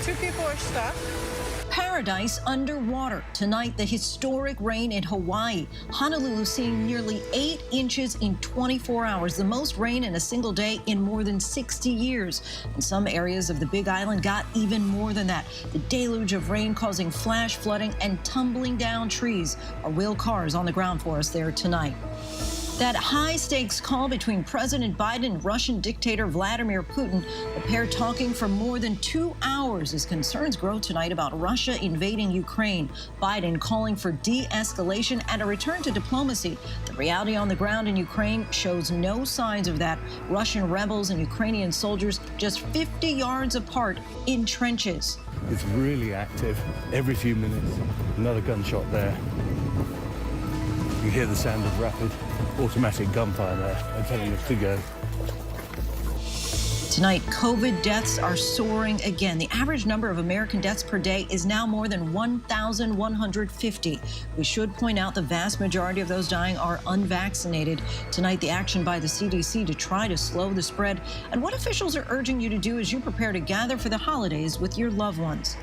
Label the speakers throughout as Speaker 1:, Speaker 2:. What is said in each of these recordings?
Speaker 1: Two people are stuck.
Speaker 2: Paradise underwater. Tonight, the historic rain in Hawaii. Honolulu seeing nearly 8 inches in 24 hours, the most rain in a single day in more than 60 years. And some areas of the Big Island got even more than that. The deluge of rain causing flash flooding and tumbling down trees. Our Will Carr's on the ground for us there tonight. That high-stakes call between President Biden and Russian dictator Vladimir Putin, the pair talking for more than 2 hours as concerns grow tonight about Russia invading Ukraine. Biden calling for de-escalation and a return to diplomacy. The reality on the ground in Ukraine shows no signs of that. Russian rebels and Ukrainian soldiers just 50 yards apart in trenches.
Speaker 3: It's really active. Every few minutes, another gunshot there. You hear the sound of rapid automatic gunfire there. I'm telling us to go.
Speaker 2: Tonight, COVID deaths are soaring again. The average number of American deaths per day is now more than 1,150. We should point out the vast majority of those dying are unvaccinated. Tonight, the action by the CDC to try to slow the spread and what officials are urging you to do as you prepare to gather for the holidays with your loved ones.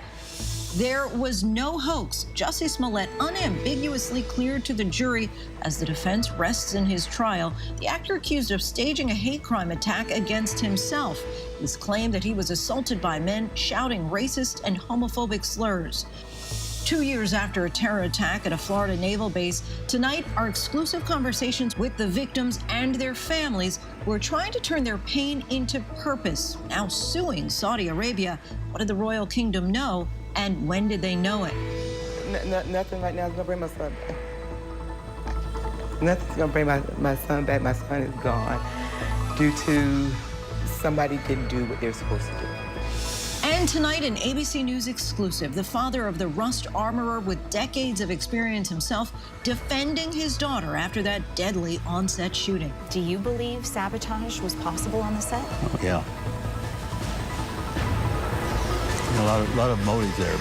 Speaker 2: There was no hoax. Jussie Smollett unambiguously cleared to the jury as the defense rests in his trial. The actor accused of staging a hate crime attack against himself. He's claimed that he was assaulted by men shouting racist and homophobic slurs. 2 years after a terror attack at a Florida naval base, tonight our exclusive conversations with the victims and their families who are trying to turn their pain into purpose, now suing Saudi Arabia. What did the Royal Kingdom know, and when did they know it?
Speaker 1: Nothing right now is going to bring my son back. Nothing's going to bring my son back. My son is gone due to somebody didn't do what they're supposed to do.
Speaker 2: And tonight, an ABC News exclusive, the father of the Rust armorer with decades of experience himself defending his daughter after that deadly on-set shooting.
Speaker 4: Do you believe sabotage was possible on the set?
Speaker 3: Oh, yeah. A lot of motives there.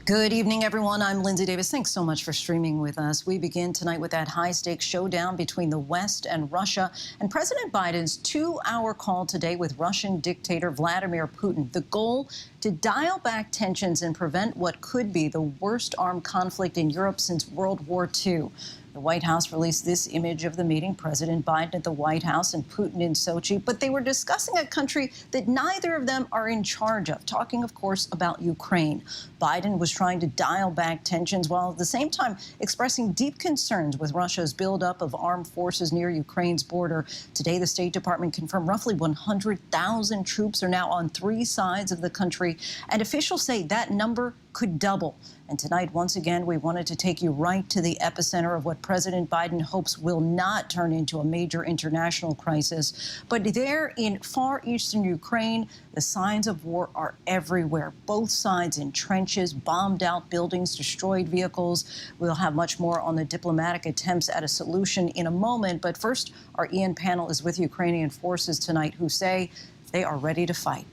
Speaker 2: Good evening, everyone. I'm Lindsay Davis. Thanks so much for streaming with us. We begin tonight with that high-stakes showdown between the West and Russia and President Biden's 2-hour call today with Russian dictator Vladimir Putin. The goal, to dial back tensions and prevent what could be the worst armed conflict in Europe since World War II. The White House released this image of the meeting, President Biden at the White House and Putin in Sochi, but they were discussing a country that neither of them are in charge of, talking, of course, about Ukraine. Biden was trying to dial back tensions while at the same time expressing deep concerns with Russia's buildup of armed forces near Ukraine's border. Today, the State Department confirmed roughly 100,000 troops are now on 3 sides of the country, and officials say that number could double. And tonight, once again, we wanted to take you right to the epicenter of what President Biden hopes will not turn into a major international crisis. But there in far eastern Ukraine, the signs of war are everywhere. Both sides in trenches, bombed out buildings, destroyed vehicles. We'll have much more on the diplomatic attempts at a solution in a moment. But first, our EN panel is with Ukrainian forces tonight who say they are ready to fight.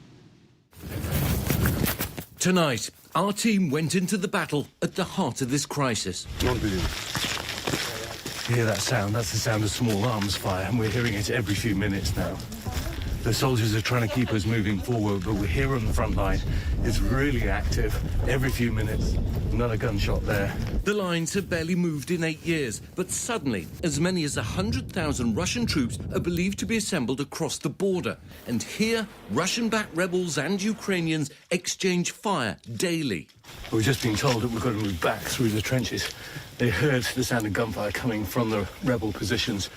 Speaker 5: Tonight, our team went into the battle at the heart of this crisis.
Speaker 3: You hear that sound? That's the sound of small arms fire, and we're hearing it every few minutes now. The soldiers are trying to keep us moving forward, but we're here on the front line. It's really active. Every few minutes, another gunshot there.
Speaker 5: The lines have barely moved in 8 years, but suddenly, as many as 100,000 Russian troops are believed to be assembled across the border. And here, Russian-backed rebels and Ukrainians exchange fire daily.
Speaker 3: We've just been told that we've got to move back through the trenches. They heard the sound of gunfire coming from the rebel positions.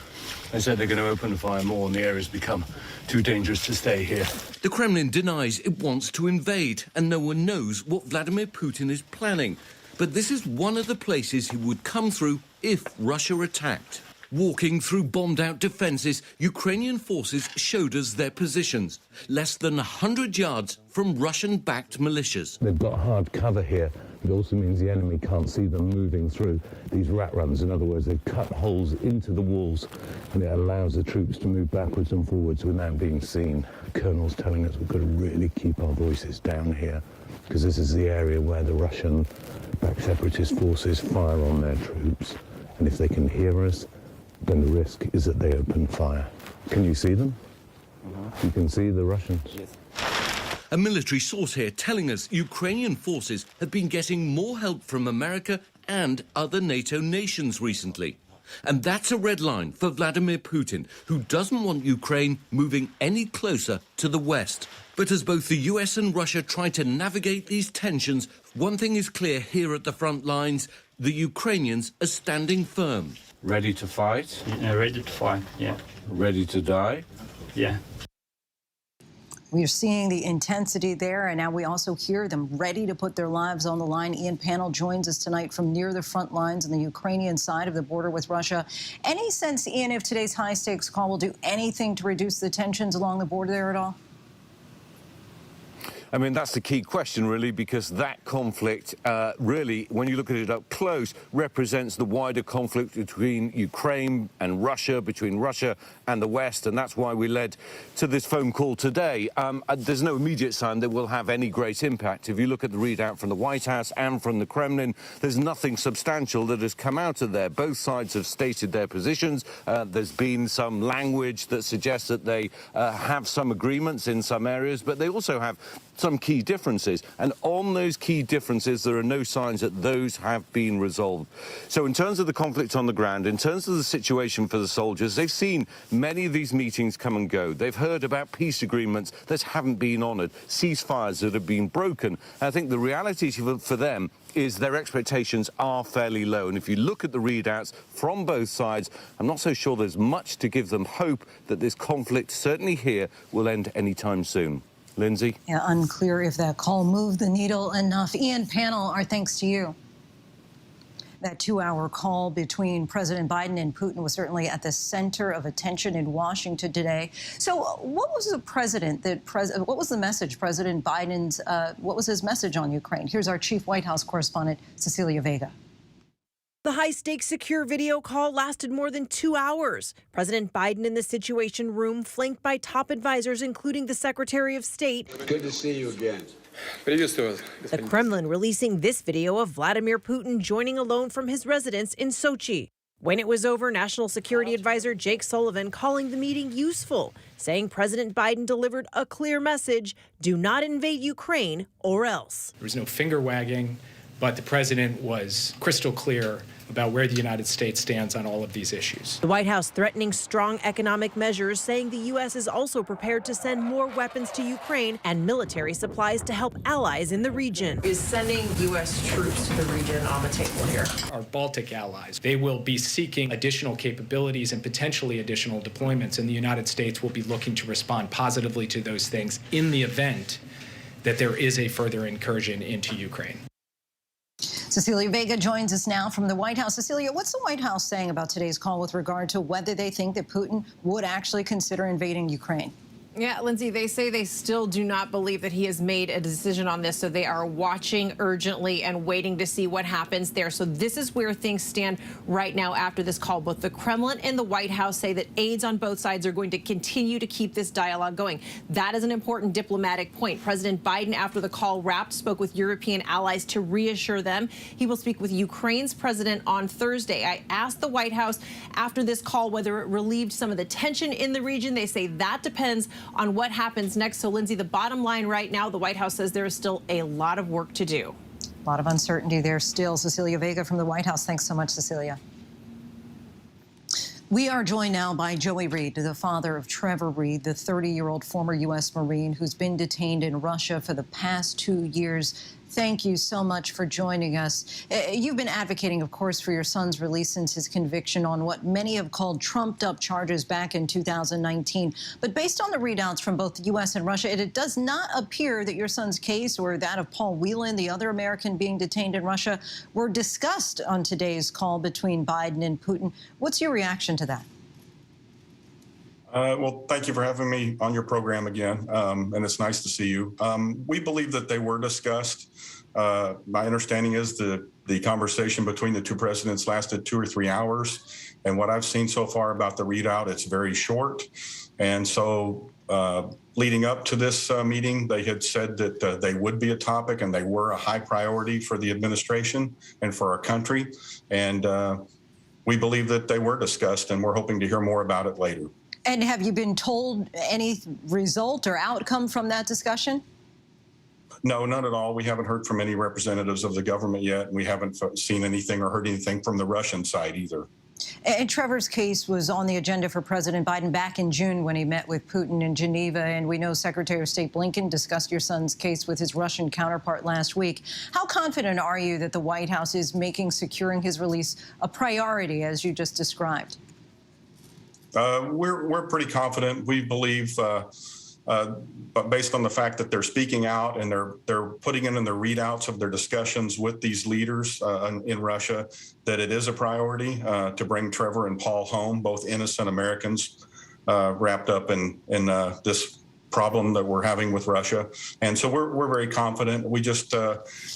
Speaker 3: They said they're going to open fire more, and the area's become too dangerous to stay here.
Speaker 5: The Kremlin denies it wants to invade, and no one knows what Vladimir Putin is planning. But this is one of the places he would come through if Russia attacked. Walking through bombed-out defences, Ukrainian forces showed us their positions, less than 100 yards from Russian-backed militias.
Speaker 3: They've got hard cover here. It also means the enemy can't see them moving through these rat runs. In other words, they've cut holes into the walls, and it allows the troops to move backwards and forwards without being seen. The colonel's telling us we've got to really keep our voices down here, because this is the area where the Russian-backed separatist forces fire on their troops. And if they can hear us, then the risk is that they open fire. Can you see them? You can see the Russians?
Speaker 1: Yes.
Speaker 5: A military source here telling us Ukrainian forces have been getting more help from America and other NATO nations recently. And that's a red line for Vladimir Putin, who doesn't want Ukraine moving any closer to the West. But as both the US and Russia try to navigate these tensions, one thing is clear here at the front lines: the Ukrainians are standing firm.
Speaker 6: Ready to fight?
Speaker 7: Yeah, ready to fight, yeah.
Speaker 6: Ready to die?
Speaker 7: Yeah.
Speaker 2: We are seeing the intensity there, and now we also hear them ready to put their lives on the line. Ian Pannell joins us tonight from near the front lines on the Ukrainian side of the border with Russia. Any sense, Ian, if today's high-stakes call will do anything to reduce the tensions along the border there at all?
Speaker 3: I mean, that's the key question, really, because that conflict, really, when you look at it up close, represents the wider conflict between Ukraine and Russia, between Russia and the West, and that's why we led to this phone call today. There's no immediate sign that will have any great impact. If you look at the readout from the White House and from the Kremlin, there's nothing substantial that has come out of there. Both sides have stated their positions. There's been some language that suggests that they have some agreements in some areas, but they also have some key differences, and on those key differences there are no signs that those have been resolved. So in terms of the conflict on the ground, in terms of the situation for the soldiers, they've seen many of these meetings come and go. They've heard about peace agreements that haven't been honoured, ceasefires that have been broken. And I think the reality for them is their expectations are fairly low. And if you look at the readouts from both sides, I'm not so sure there's much to give them hope that this conflict, certainly here, will end anytime soon. Lindsay?
Speaker 2: Yeah, unclear if that call moved the needle enough. Ian Pannell, our thanks to you. That 2-hour call between President Biden and Putin was certainly at the center of attention in Washington today. So what was what was the message President Biden's, what was his message on Ukraine? Here's our chief White House correspondent, Cecilia Vega.
Speaker 8: The high-stakes secure video call lasted more than 2 hours. President Biden in the Situation Room, flanked by top advisors, including the Secretary of State.
Speaker 9: Good to see you again.
Speaker 8: The Kremlin releasing this video of Vladimir Putin joining alone from his residence in Sochi. When it was over, National Security Advisor Jake Sullivan calling the meeting useful, saying President Biden delivered a clear message: do not invade Ukraine or else.
Speaker 10: There was no finger wagging, but the president was crystal clear about where the United States stands on all of these issues.
Speaker 8: The White House threatening strong economic measures, saying the U.S. is also prepared to send more weapons to Ukraine and military supplies to help allies in the region.
Speaker 11: Is sending U.S. troops to the region on the table here?
Speaker 10: Our Baltic allies, they will be seeking additional capabilities and potentially additional deployments, and the United States will be looking to respond positively to those things in the event that there is a further incursion into Ukraine.
Speaker 2: Cecilia Vega joins us now from the White House. Cecilia, what's the White House saying about today's call with regard to whether they think that Putin would actually consider invading Ukraine?
Speaker 11: Yeah, Lindsay, they say they still do not believe that he has made a decision on this, so they are watching urgently and waiting to see what happens there. So this is where things stand right now after this call. Both the Kremlin and the White House say that aides on both sides are going to continue to keep this dialogue going. That is an important diplomatic point. President Biden, after the call wrapped, spoke with European allies to reassure them. He will speak with Ukraine's president on Thursday. I asked the White House after this call whether it relieved some of the tension in the region. They say that depends on what happens next. So, Lindsay, the bottom line right now, the White House says there is still a lot of work to do.
Speaker 2: A lot of uncertainty there still. Cecilia Vega from the White House. Thanks so much, Cecilia. We are joined now by Joey Reid, the father of Trevor Reid, the 30-year-old former U.S. Marine who's been detained in Russia for the past 2 years. Thank you so much for joining us. You've been advocating, of course, for your son's release since his conviction on what many have called trumped-up charges back in 2019. But based on the readouts from both the U.S. and Russia, it does not appear that your son's case or that of Paul Whelan, the other American being detained in Russia, were discussed on today's call between Biden and Putin. What's your reaction to that?
Speaker 12: Well, thank you for having me on your program again, and it's nice to see you. We believe that they were discussed. My understanding is the conversation between the two presidents lasted 2 or 3 hours, and what I've seen so far about the readout, it's very short. And so leading up to this meeting, they had said that they would be a topic and they were a high priority for the administration and for our country. And we believe that they were discussed, and we're hoping to hear more about it later.
Speaker 2: And have you been told any result or outcome from that discussion?
Speaker 12: No, none at all. We haven't heard from any representatives of the government yet. We haven't seen anything or heard anything from the Russian side either.
Speaker 2: And Trevor's case was on the agenda for President Biden back in June when he met with Putin in Geneva. And we know Secretary of State Blinken discussed your son's case with his Russian counterpart last week. How confident are you that the White House is making securing his release a priority, as you just described?
Speaker 12: We're pretty confident. We believe, but based on the fact that they're speaking out and they're putting in their readouts of their discussions with these leaders in Russia, that it is a priority to bring Trevor and Paul home, both innocent Americans wrapped up in this problem that we're having with Russia. And so we're very confident. We just,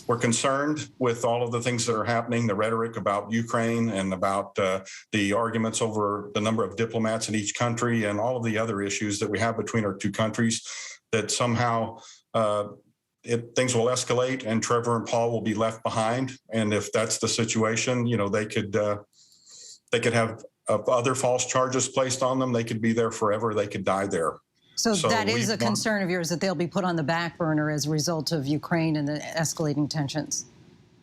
Speaker 12: we're concerned with all of the things that are happening, the rhetoric about Ukraine and about the arguments over the number of diplomats in each country and all of the other issues that we have between our two countries, that somehow things will escalate and Trevor and Paul will be left behind. And if that's the situation, you know, they could have other false charges placed on them. They could be there forever. They could die there.
Speaker 2: So that is a concern of yours, that they'll be put on the back burner as a result of Ukraine and the escalating tensions?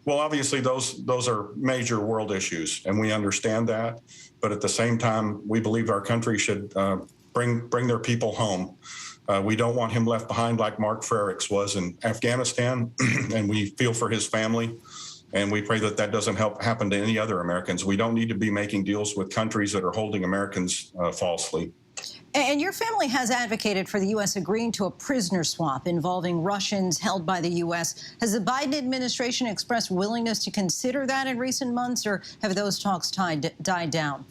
Speaker 12: Well, obviously, those are major world issues, and we understand that. But at the same time, we believe our country should bring their people home. We don't want him left behind like Mark Frericks was in Afghanistan, and we feel for his family. And we pray that that doesn't happen to any other Americans. We don't need to be making deals with countries that are holding Americans falsely.
Speaker 2: And your family has advocated for the U.S. agreeing to a prisoner swap involving Russians held by the U.S. Has the Biden administration expressed willingness to consider that in recent months, or have those talks died down?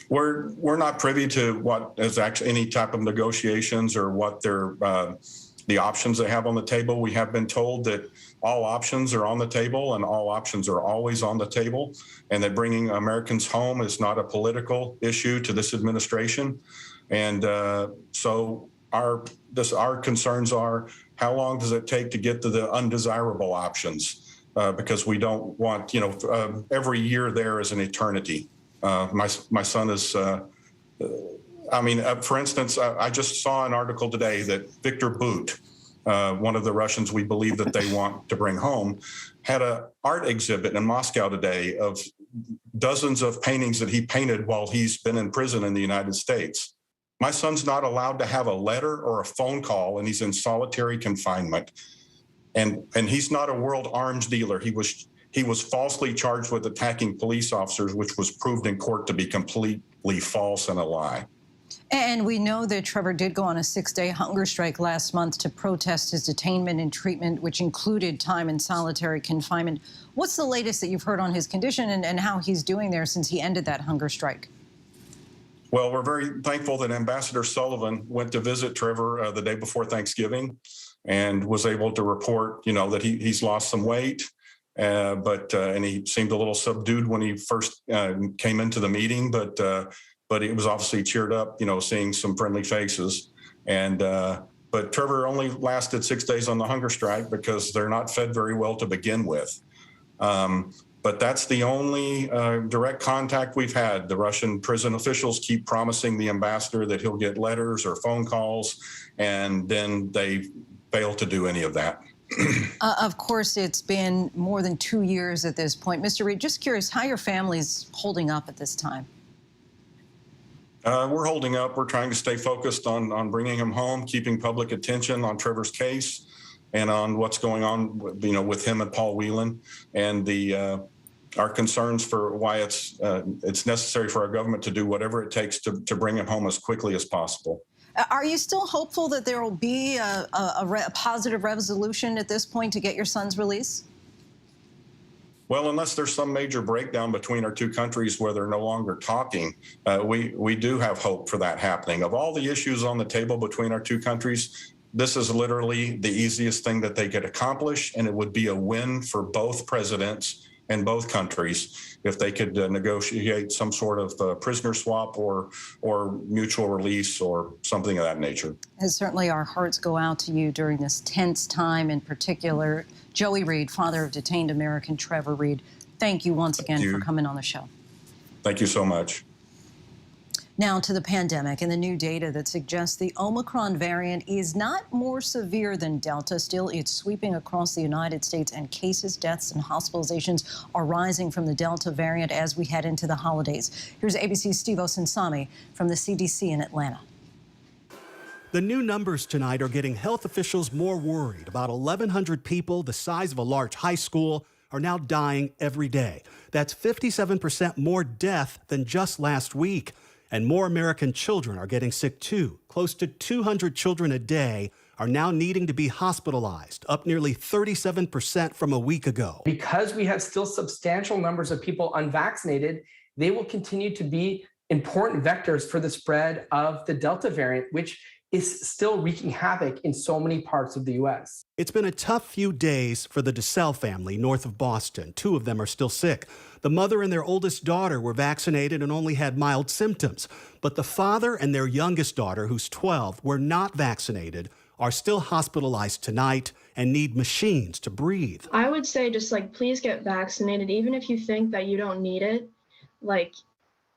Speaker 12: We're not privy to what is actually any type of negotiations or what the options they have on the table. We have been told that all options are on the table and all options are always on the table, and that bringing Americans home is not a political issue to this administration. And so our concerns are, how long does it take to get to the undesirable options? Because we don't want, you know, every year there is an eternity. My son is, I mean, for instance, I just saw an article today that Victor Bout, one of the Russians we believe that they want to bring home, had an art exhibit in Moscow today of dozens of paintings that he painted while he's been in prison in the United States. My son's not allowed to have a letter or a phone call, and he's in solitary confinement. And he's not a world arms dealer. He was falsely charged with attacking police officers, which was proved in court to be completely false and a lie.
Speaker 2: And we know that Trevor did go on a 6-day hunger strike last month to protest his detainment and treatment, which included time in solitary confinement. What's the latest that you've heard on his condition and how he's doing there since he ended that hunger strike?
Speaker 12: Well, we're very thankful that Ambassador Sullivan went to visit Trevor the day before Thanksgiving and was able to report, you know, that he's lost some weight. And he seemed a little subdued when he first came into the meeting, but it was obviously cheered up, you know, seeing some friendly faces. And but Trevor only lasted 6 days on the hunger strike because they're not fed very well to begin with. But that's the only direct contact we've had. The Russian prison officials keep promising the ambassador that he'll get letters or phone calls, and then they fail to do any of that.
Speaker 2: Of course, it's been more than 2 years at this point. Mr. Reed, just curious how your family's holding up at this time.
Speaker 12: We're holding up. We're trying to stay focused on bringing him home, keeping public attention on Trevor's case and on what's going on, you know, with him and Paul Whelan, and our concerns for why it's necessary for our government to do whatever it takes to bring him home as quickly as possible.
Speaker 2: Are you still hopeful that there will be a positive resolution at this point to get your son's release?
Speaker 12: Well, unless there's some major breakdown between our two countries where they're no longer talking, we do have hope for that happening. Of all the issues on the table between our two countries, this is literally the easiest thing that they could accomplish, and it would be a win for both presidents in both countries if they could negotiate some sort of prisoner swap or mutual release or something of that nature. And
Speaker 2: certainly our hearts go out to you during this tense time. In particular, Joey Reed, father of detained American Trevor Reed, thank you once again for coming on the show.
Speaker 12: Thank you so much.
Speaker 2: Now to the pandemic and the new data that suggests the Omicron variant is not more severe than Delta. Still, it's sweeping across the United States, and cases, deaths, and hospitalizations are rising from the Delta variant as we head into the holidays. Here's ABC's Steve Osinsami from the CDC in Atlanta.
Speaker 9: The new numbers tonight are getting health officials more worried. About 1,100 people, the size of a large high school, are now dying every day. That's 57% more death than just last week. And more American children are getting sick too. Close to 200 children a day are now needing to be hospitalized, up nearly 37% from a week ago.
Speaker 13: Because we have still substantial numbers of people unvaccinated, they will continue to be important vectors for the spread of the Delta variant, which is still wreaking havoc in so many parts of the U.S.
Speaker 9: It's been a tough few days for the DeSalle family north of Boston. 2 of them are still sick. The mother and their oldest daughter were vaccinated and only had mild symptoms. But the father and their youngest daughter, who's 12, were not vaccinated, are still hospitalized tonight and need machines to breathe.
Speaker 14: I would say just please get vaccinated, even if you think that you don't need it.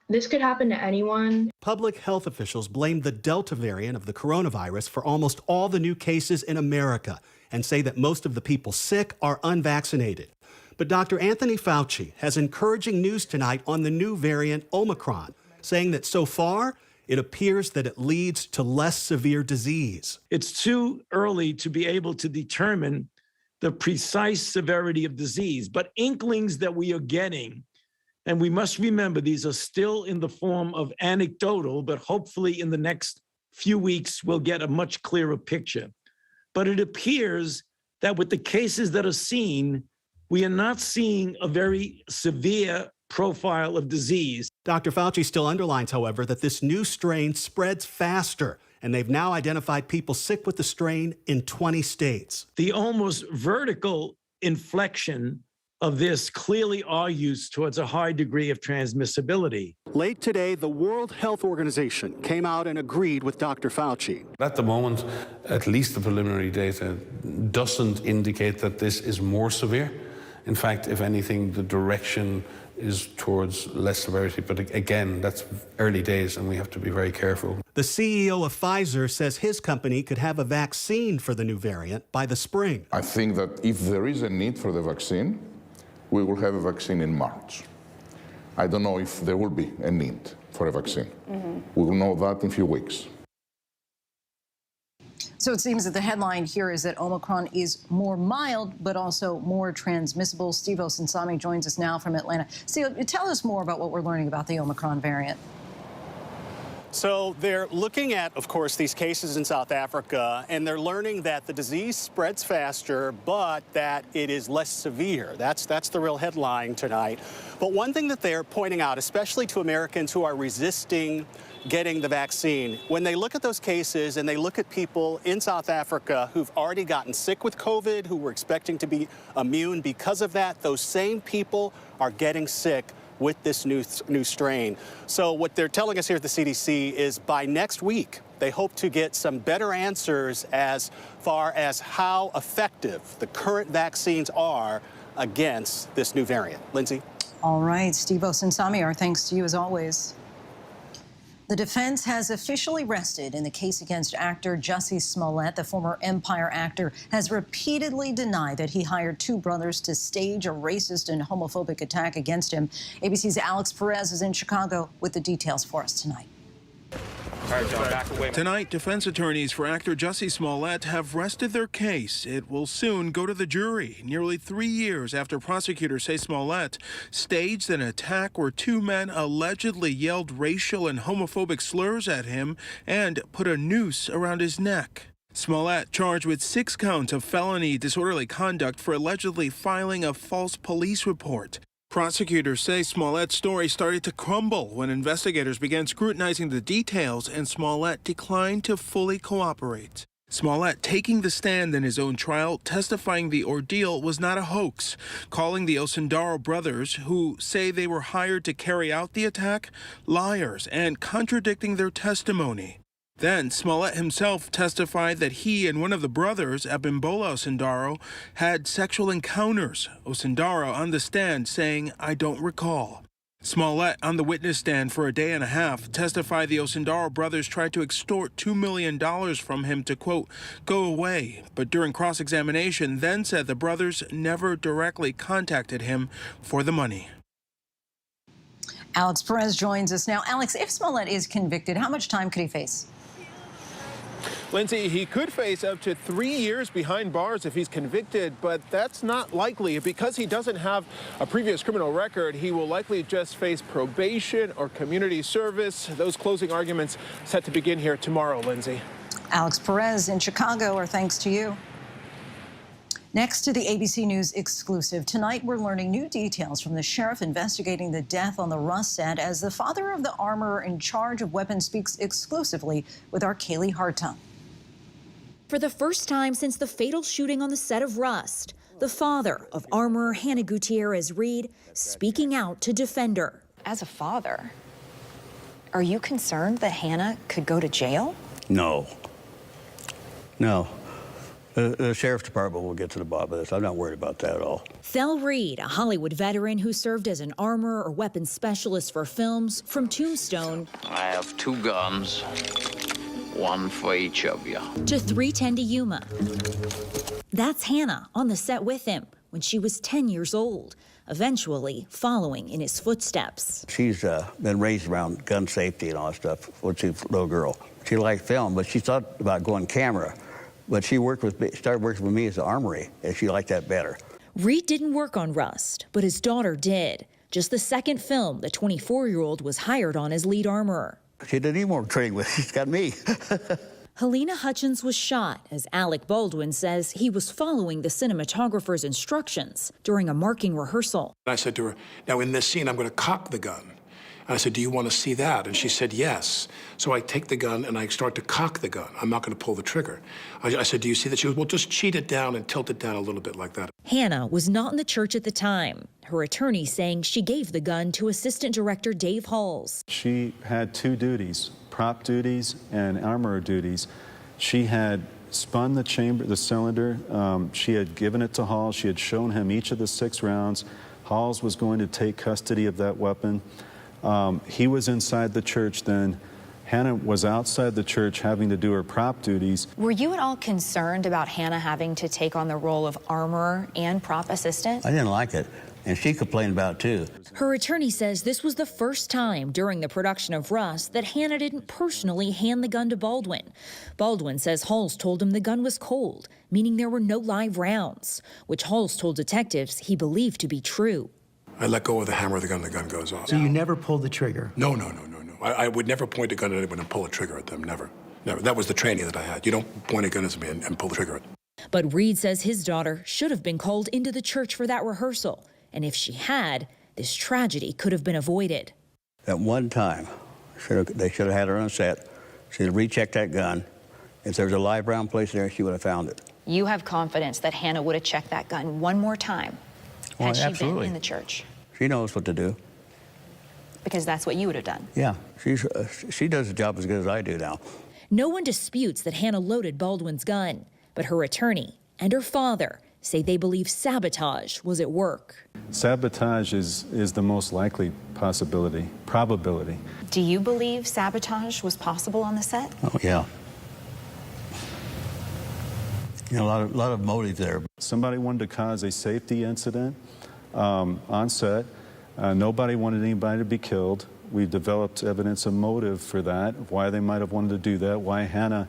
Speaker 14: This could happen to anyone.
Speaker 9: Public health officials blame the Delta variant of the coronavirus for almost all the new cases in America and say that most of the people sick are unvaccinated. But Dr. Anthony Fauci has encouraging news tonight on the new variant Omicron, saying that so far, it appears that it leads to less severe disease.
Speaker 15: It's too early to be able to determine the precise severity of disease, but inklings that we are getting. And we must remember, these are still in the form of anecdotal, but hopefully in the next few weeks, we'll get a much clearer picture. But it appears that with the cases that are seen, we are not seeing a very severe profile of disease.
Speaker 9: Dr. Fauci still underlines, however, that this new strain spreads faster, and they've now identified people sick with the strain in 20 states.
Speaker 15: The almost vertical inflection of this clearly argues towards a high degree of transmissibility.
Speaker 9: Late today, the World Health Organization came out and agreed with Dr. Fauci.
Speaker 6: At the moment, at least the preliminary data doesn't indicate that this is more severe. In fact, if anything, the direction is towards less severity. But again, that's early days and we have to be very careful.
Speaker 9: The CEO of Pfizer says his company could have a vaccine for the new variant by the spring.
Speaker 16: I think that if there is a need for the vaccine, we will have a vaccine in March. I don't know if there will be a need for a vaccine. We will know that in a few weeks.
Speaker 2: So it seems that the headline here is that Omicron is more mild, but also more transmissible. Steve Osinsami joins us now from Atlanta. Steve, tell us more about what we're learning about the Omicron variant.
Speaker 9: So they're looking at, of course, these cases in South Africa, and they're learning that the disease spreads faster, but that it is less severe. That's the real headline tonight. But one thing that they're pointing out, especially to Americans who are resisting getting the vaccine, when they look at those cases and they look at people in South Africa who've already gotten sick with COVID, who were expecting to be immune because of that, those same people are getting sick with this new strain. So what they're telling us here at the CDC is by next week, they hope to get some better answers as far as how effective the current vaccines are against this new variant. Lindsay?
Speaker 2: All right, Steve Osinsami, our thanks to you as always. The defense has officially rested in the case against actor JUSSIE Smollett. The former Empire actor has repeatedly denied that he hired 2 brothers to stage a racist and homophobic attack against him. ABC's Alex Perez is in Chicago with the details for us tonight.
Speaker 17: All right, John, back away. Tonight, defense attorneys for actor JUSSIE Smollett have rested their case. It will soon go to the jury, nearly 3 years after prosecutors say Smollett staged an attack where 2 men allegedly yelled racial and homophobic slurs at him and put a noose around his neck. Smollett charged with 6 counts of felony disorderly conduct for allegedly filing a false police report. Prosecutors say Smollett's story started to crumble when investigators began scrutinizing the details and Smollett declined to fully cooperate. Smollett taking the stand in his own trial, testifying the ordeal was not a hoax, calling the Osundaro brothers, who say they were hired to carry out the attack, liars and contradicting their testimony. Then Smollett himself testified that he and one of the brothers, Abimbola Osundaro, had sexual encounters. Osundaro on the stand saying, "I don't recall." Smollett on the witness stand for a day and a half testified the Osundaro brothers tried to extort $2 million from him to, quote, go away. But during cross-examination, then said the brothers never directly contacted him for the money.
Speaker 2: Alex Perez joins us now. Alex, if Smollett is convicted, how much time could he face?
Speaker 18: Lindsay, he could face up to 3 years behind bars if he's convicted, but that's not likely. Because he doesn't have a previous criminal record, he will likely just face probation or community service. Those closing arguments set to begin here tomorrow, Lindsay.
Speaker 2: Alex Perez in Chicago, our thanks to you. Next to the ABC News exclusive, tonight we're learning new details from the sheriff investigating the death on the Russ set as the father of the armorer in charge of weapons speaks exclusively with our Kaylee Hartung.
Speaker 19: For the first time since the fatal shooting on the set of Rust, the father of armorer Hannah Gutierrez-Reed speaking out to defend her.
Speaker 4: As a father, are you concerned that Hannah could go to jail?
Speaker 20: No. No. The Sheriff's Department will get to the bottom of this. I'm not worried about that at all.
Speaker 19: Thel Reed, a Hollywood veteran who served as an armorer or weapons specialist for films from Tombstone.
Speaker 21: I have 2 guns. 1 for each of you.
Speaker 19: To 310 to Yuma. That's Hannah on the set with him when she was 10 years old, eventually following in his footsteps.
Speaker 20: She's been raised around gun safety and all that stuff when she was a little girl. She liked film, but she thought about going camera. But she started working with me as an armory, and she liked that better.
Speaker 19: Reed didn't work on Rust, but his daughter did. Just the second film the 24-year-old was hired on as lead armorer.
Speaker 20: She didn't need more training with. She's got me.
Speaker 19: Helena Hutchins was shot as Alec Baldwin says he was following the cinematographer's instructions during a marking rehearsal.
Speaker 22: I said to her, now in this scene, I'm going to cock the gun. And I said, do you want to see that? And she said, yes. So I take the gun and I start to cock the gun. I'm not going to pull the trigger. I said, do you see that? She goes, well, just cheat it down and tilt it down a little bit like that.
Speaker 19: Hannah was not in the church at the time. Her attorney saying she gave the gun to Assistant Director Dave Halls.
Speaker 23: She had 2 duties, prop duties and armorer duties. She had spun the cylinder. She had given it to Halls. She had shown him each of the 6 rounds. Halls was going to take custody of that weapon. He was inside the church then. Hannah was outside the church having to do her prop duties.
Speaker 4: Were you at all concerned about Hannah having to take on the role of armorer and prop assistant?
Speaker 20: I didn't like it, and she complained about it too.
Speaker 19: Her attorney says this was the first time during the production of Rust that Hannah didn't personally hand the gun to Baldwin. Baldwin says Halls told him the gun was cold, meaning there were no live rounds, which Halls told detectives he believed to be true.
Speaker 22: I let go of the hammer of the gun goes off.
Speaker 24: So you never pulled the trigger?
Speaker 22: No. I would never point a gun at anyone and pull a trigger at them, never. That was the training that I had. You don't point a gun at me and pull the trigger at them.
Speaker 19: But Reed says his daughter should have been called into the church for that rehearsal. And if she had, this tragedy could have been avoided.
Speaker 20: At one time, they should have had her on set. She would have rechecked that gun. If there was a live round placed there, she would have found it.
Speaker 4: You have confidence that Hannah would have checked that gun one more time had she
Speaker 20: absolutely
Speaker 4: been in the church?
Speaker 20: She knows what to do.
Speaker 4: Because that's what you would have done.
Speaker 20: Yeah, she does the job as good as I do now.
Speaker 19: No one disputes that Hannah loaded Baldwin's gun, but her attorney and her father say they believe sabotage was at work.
Speaker 23: Sabotage is the most likely probability.
Speaker 4: Do you believe sabotage was possible on the set?
Speaker 20: Oh, yeah. You know, a lot of motive there.
Speaker 23: Somebody wanted to cause a safety incident on set. Nobody wanted anybody to be killed. We've developed evidence of motive for that, why they might have wanted to do that, why Hannah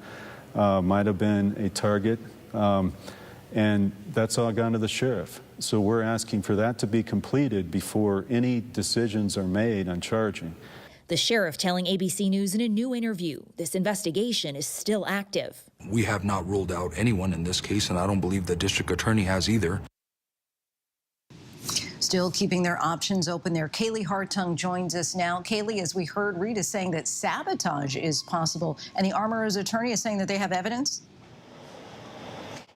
Speaker 23: might have been a target. And that's all gone to the sheriff. So we're asking for that to be completed before any decisions are made on charging.
Speaker 19: The sheriff telling ABC News in a new interview this investigation is still active.
Speaker 25: We have not ruled out anyone in this case, and I don't believe the district attorney has either.
Speaker 2: Still keeping their options open there. Kaylee Hartung joins us now. Kaylee, as we heard, Reed is saying that sabotage is possible, and the armorer's attorney is saying that they have evidence?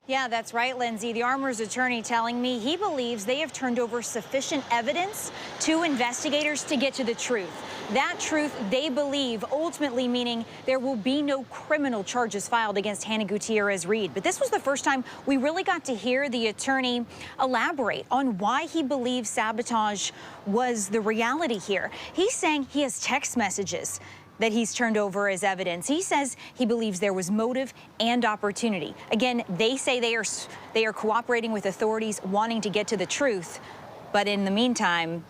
Speaker 26: Yeah, that's right, Lindsay. The armorer's attorney telling me he believes they have turned over sufficient evidence to investigators to get to the truth. That truth, they believe, ultimately meaning there will be no criminal charges filed against Hannah Gutierrez-Reed. But this was the first time we really got to hear the attorney elaborate on why he believes sabotage was the reality here. He's saying he has text messages that he's turned over as evidence. He says he believes there was motive and opportunity. Again, they say they are cooperating with authorities, wanting to get to the truth, but in the meantime,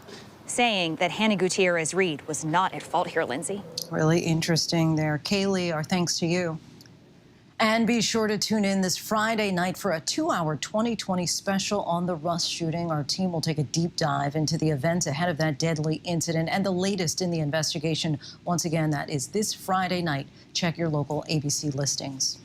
Speaker 26: saying that Hannah Gutierrez-Reed was not at fault here, Lindsay.
Speaker 2: Really interesting there. Kaylee, our thanks to you. And be sure to tune in this Friday night for a 2-hour 2020 special on the Rust shooting. Our team will take a deep dive into the events ahead of that deadly incident and the latest in the investigation. Once again, that is this Friday night. Check your local ABC listings.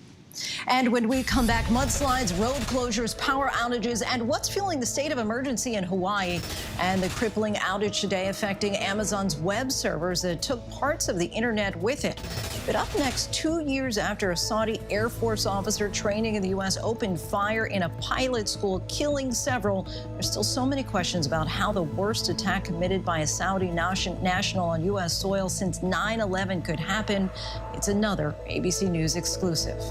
Speaker 2: And when we come back, mudslides, road closures, power outages, and what's fueling the state of emergency in Hawaii, and the crippling outage today affecting Amazon's web servers that took parts of the internet with it. But up next, 2 years after a Saudi Air Force officer training in the U.S. opened fire in a pilot school, killing several, there's still so many questions about how the worst attack committed by a Saudi national on U.S. soil since 9/11 could happen. It's another ABC News exclusive.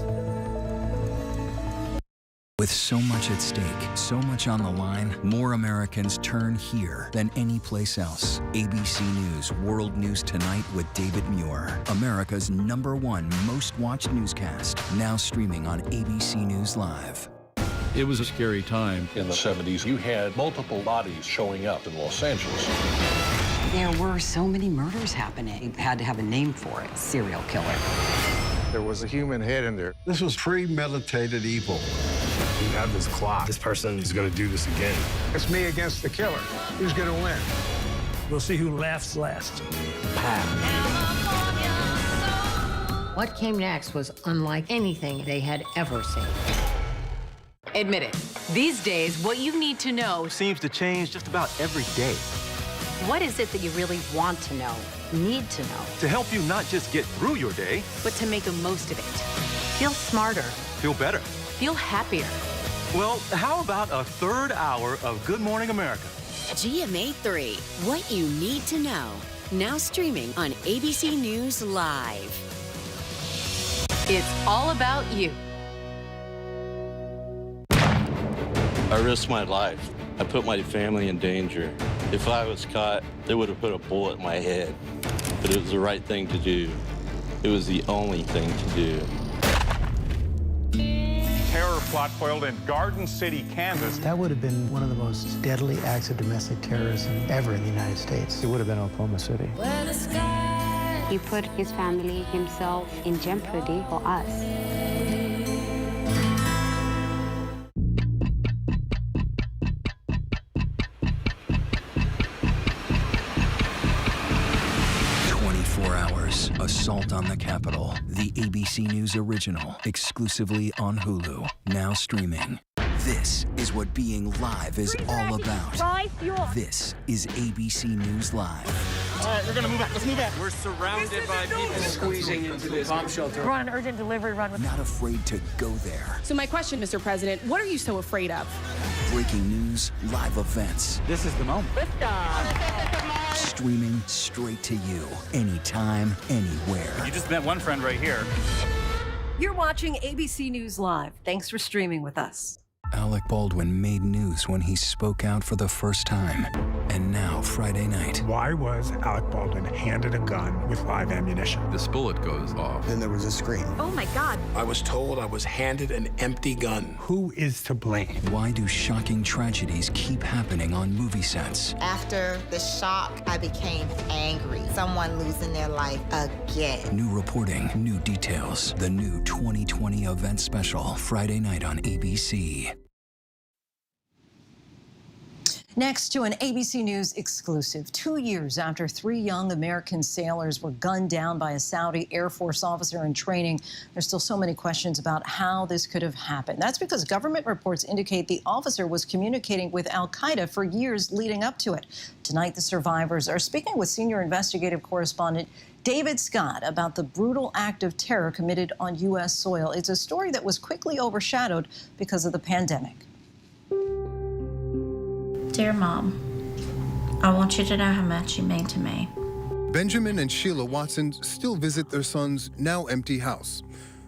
Speaker 1: With so much at stake, so much on the line, more Americans turn here than any place else. ABC News World News Tonight with David Muir, America's #1 most watched newscast, now streaming on ABC News Live.
Speaker 3: It was a scary time. In the 70s, you had multiple bodies showing up in Los Angeles.
Speaker 5: There were so many murders happening. You had to have a name for it, serial killer.
Speaker 7: There was a human head in there. This was premeditated evil.
Speaker 8: You have this clock. This person is going to do this again.
Speaker 7: It's me against the killer. Who's going to win?
Speaker 8: We'll see who laughs last.
Speaker 24: What came next was unlike anything they had ever seen.
Speaker 27: Admit it. These days, what you need to know
Speaker 28: seems to change just about every day.
Speaker 24: What is it that you really want to know, need to know?
Speaker 28: To help you not just get through your day,
Speaker 24: but to make the most of it. Feel smarter.
Speaker 28: Feel better.
Speaker 24: Feel happier.
Speaker 28: Well, how about a third hour of Good Morning America?
Speaker 29: GMA 3, what you need to know. Now streaming on ABC News Live.
Speaker 27: It's all about you.
Speaker 30: I risked my life. I put my family in danger. If I was caught, they would have put a bullet in my head. But it was the right thing to do. It was the only thing to do.
Speaker 31: Terror plot foiled in Garden City, Kansas.
Speaker 32: That would have been one of the most deadly acts of domestic terrorism ever in the United States. It would have been Oklahoma City.
Speaker 33: He put his family, himself, in jeopardy for us.
Speaker 1: 24 hours, assault on the Capitol. The ABC News original, exclusively on Hulu, now streaming. This is what being live is all about. This is ABC News Live.
Speaker 8: All right, we're gonna move back. Let's move back.
Speaker 29: We're surrounded by people
Speaker 8: squeezing into this bomb shelter.
Speaker 29: We're on an urgent delivery run.
Speaker 1: Not afraid to go there.
Speaker 34: So my question, Mr. President, what are you so afraid of?
Speaker 1: Breaking news, live events.
Speaker 29: This is the moment.
Speaker 1: Streaming straight to you, anytime, anywhere.
Speaker 29: You just met one friend right here.
Speaker 2: You're watching ABC News Live. Thanks for streaming with us.
Speaker 1: Alec Baldwin made news when he spoke out for the first time. And now, Friday night.
Speaker 8: Why was Alec Baldwin handed a gun with live ammunition?
Speaker 25: This bullet goes off.
Speaker 8: Then there was a scream.
Speaker 26: Oh my God.
Speaker 22: I was told I was handed an empty gun.
Speaker 8: Who is to blame?
Speaker 1: Why do shocking tragedies keep happening on movie sets?
Speaker 35: After the shock, I became angry. Someone losing their life again.
Speaker 1: New reporting, new details. The new 2020 event special, Friday night on ABC.
Speaker 2: Next to an ABC News exclusive. 2 years after 3 young American sailors were gunned down by a Saudi Air Force officer in training, there's still so many questions about how this could have happened. That's because government reports indicate the officer was communicating with al-Qaeda for years leading up to it. Tonight, the survivors are speaking with senior investigative correspondent David Scott about the brutal act of terror committed on U.S. soil. It's a story that was quickly overshadowed because of the pandemic.
Speaker 36: Dear Mom, I want you to know how much you mean to me.
Speaker 4: Benjamin and Sheila Watson still visit their son's now empty house.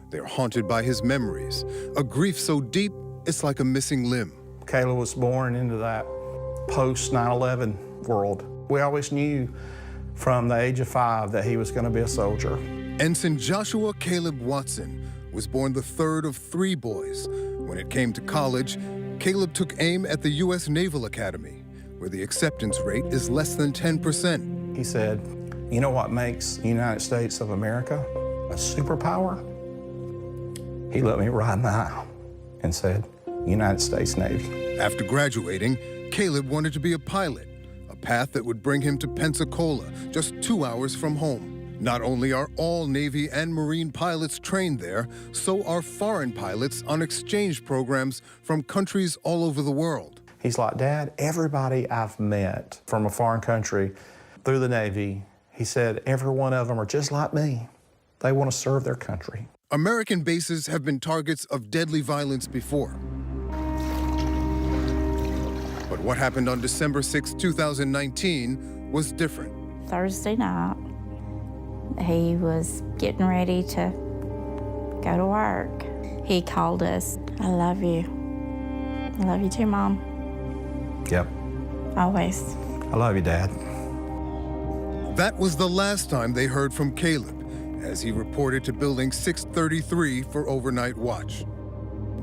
Speaker 4: They're haunted by his memories, a grief so deep it's like a missing limb.
Speaker 6: Kayla was born into that post 9/11 world. We always knew from the age of 5 that he was going to be a soldier.
Speaker 4: Ensign Joshua Kaleb Watson was born the third of 3 boys. When it came to college, Kaleb took aim at the U.S. Naval Academy, where the acceptance rate is less than 10%.
Speaker 6: He said, "You know what makes the United States of America a superpower?" He looked me right in the eye and said, "United States Navy."
Speaker 4: After graduating, Kaleb wanted to be a pilot, a path that would bring him to Pensacola, just 2 hours from home. Not only are all Navy and Marine pilots trained there, so are foreign pilots on exchange programs from countries all over the world.
Speaker 6: He's like, "Dad, everybody I've met from a foreign country through the Navy," he said, "every one of them are just like me. They want to serve their country."
Speaker 4: American bases have been targets of deadly violence before. But what happened on December 6, 2019 was different.
Speaker 9: Thursday night, he was getting ready to go to work. He called us. "I love you. I love you too, Mom."
Speaker 6: Yep.
Speaker 9: Always.
Speaker 6: "I love you, Dad."
Speaker 4: That was the last time they heard from Kaleb, as he reported to Building 633 for overnight watch.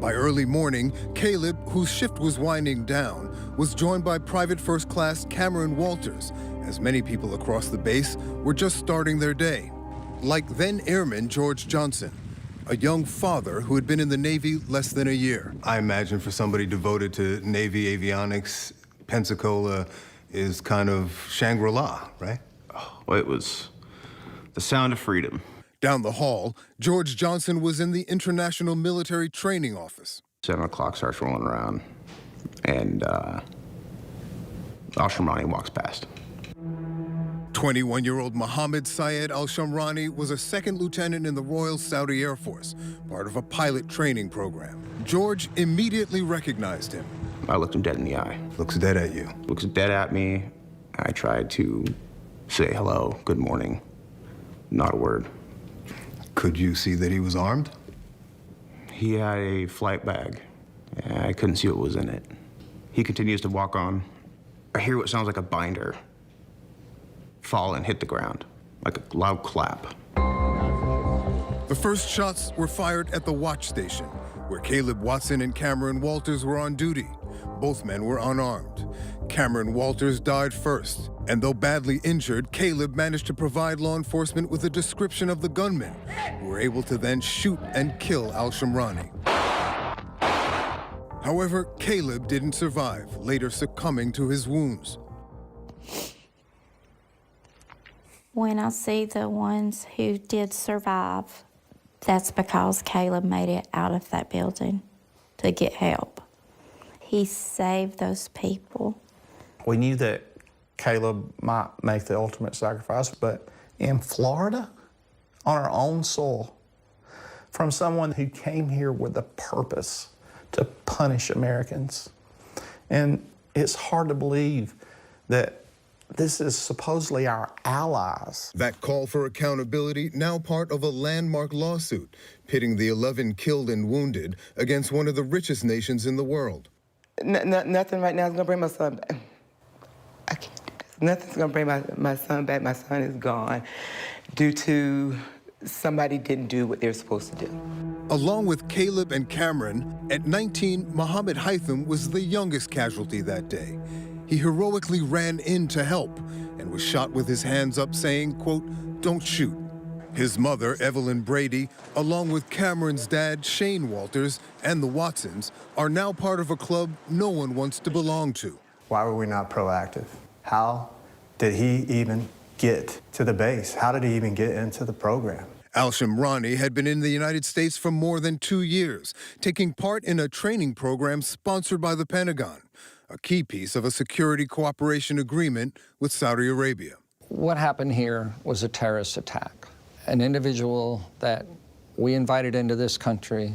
Speaker 4: By early morning, Kaleb, whose shift was winding down, was joined by Private First Class Cameron Walters, as many people across the base were just starting their day. Like then Airman George Johnson, a young father who had been in the Navy less than a year. I imagine for somebody devoted to Navy avionics, Pensacola is kind of Shangri-La, right?
Speaker 10: Well, it was the sound of freedom.
Speaker 4: Down the hall, George Johnson was in the International Military Training Office.
Speaker 10: 7 o'clock starts rolling around, and Al-Shamrani walks past.
Speaker 4: 21-year-old Mohammed Syed Al-Shamrani was a second lieutenant in the Royal Saudi Air Force, part of a pilot training program. George immediately recognized him.
Speaker 10: I looked him dead in the eye.
Speaker 4: Looks dead at you.
Speaker 10: Looks dead at me. I tried to say hello, good morning. Not a word.
Speaker 4: Could you see that he was armed?
Speaker 10: He had a flight bag. I couldn't see what was in it. He continues to walk on. I hear what sounds like a binder fall and hit the ground, like a loud clap.
Speaker 4: The first shots were fired at the watch station, where Kaleb Watson and Cameron Walters were on duty. Both men were unarmed. Cameron Walters died first, and though badly injured, Kaleb managed to provide law enforcement with a description of the gunmen, who were able to then shoot and kill Al-Shamrani. However, Kaleb didn't survive, later succumbing to his wounds.
Speaker 9: When I see the ones who did survive, that's because Kaleb made it out of that building to get help. He saved those people.
Speaker 6: We knew that Kaleb might make the ultimate sacrifice, but in Florida, on our own soil, from someone who came here with a purpose to punish Americans. And it's hard to believe that this is supposedly our allies.
Speaker 4: That call for accountability now part of a landmark lawsuit pitting the 11 killed and wounded against one of the richest nations in the world.
Speaker 11: Nothing right now is gonna bring my son back. I can't do this. Nothing's gonna bring my son back. My son is gone due to somebody didn't do what they're supposed to do.
Speaker 4: Along with Kaleb and Cameron, at 19, Mohammed HAITHAM was the youngest casualty that day. He heroically ran in to help and was shot with his hands up saying, quote, "Don't shoot." His mother, EVELYN Brady, along with Cameron's dad, Shane Walters, and the Watsons, are now part of a club no one wants to belong to.
Speaker 32: Why were we not proactive? How did he even get to the base? How did he even get into the program?
Speaker 4: Al-Shamrani had been in the United States for more than 2 years, taking part in a training program sponsored by the Pentagon, a key piece of a security cooperation agreement with Saudi Arabia.
Speaker 12: What happened here was a terrorist attack. An individual that we invited into this country,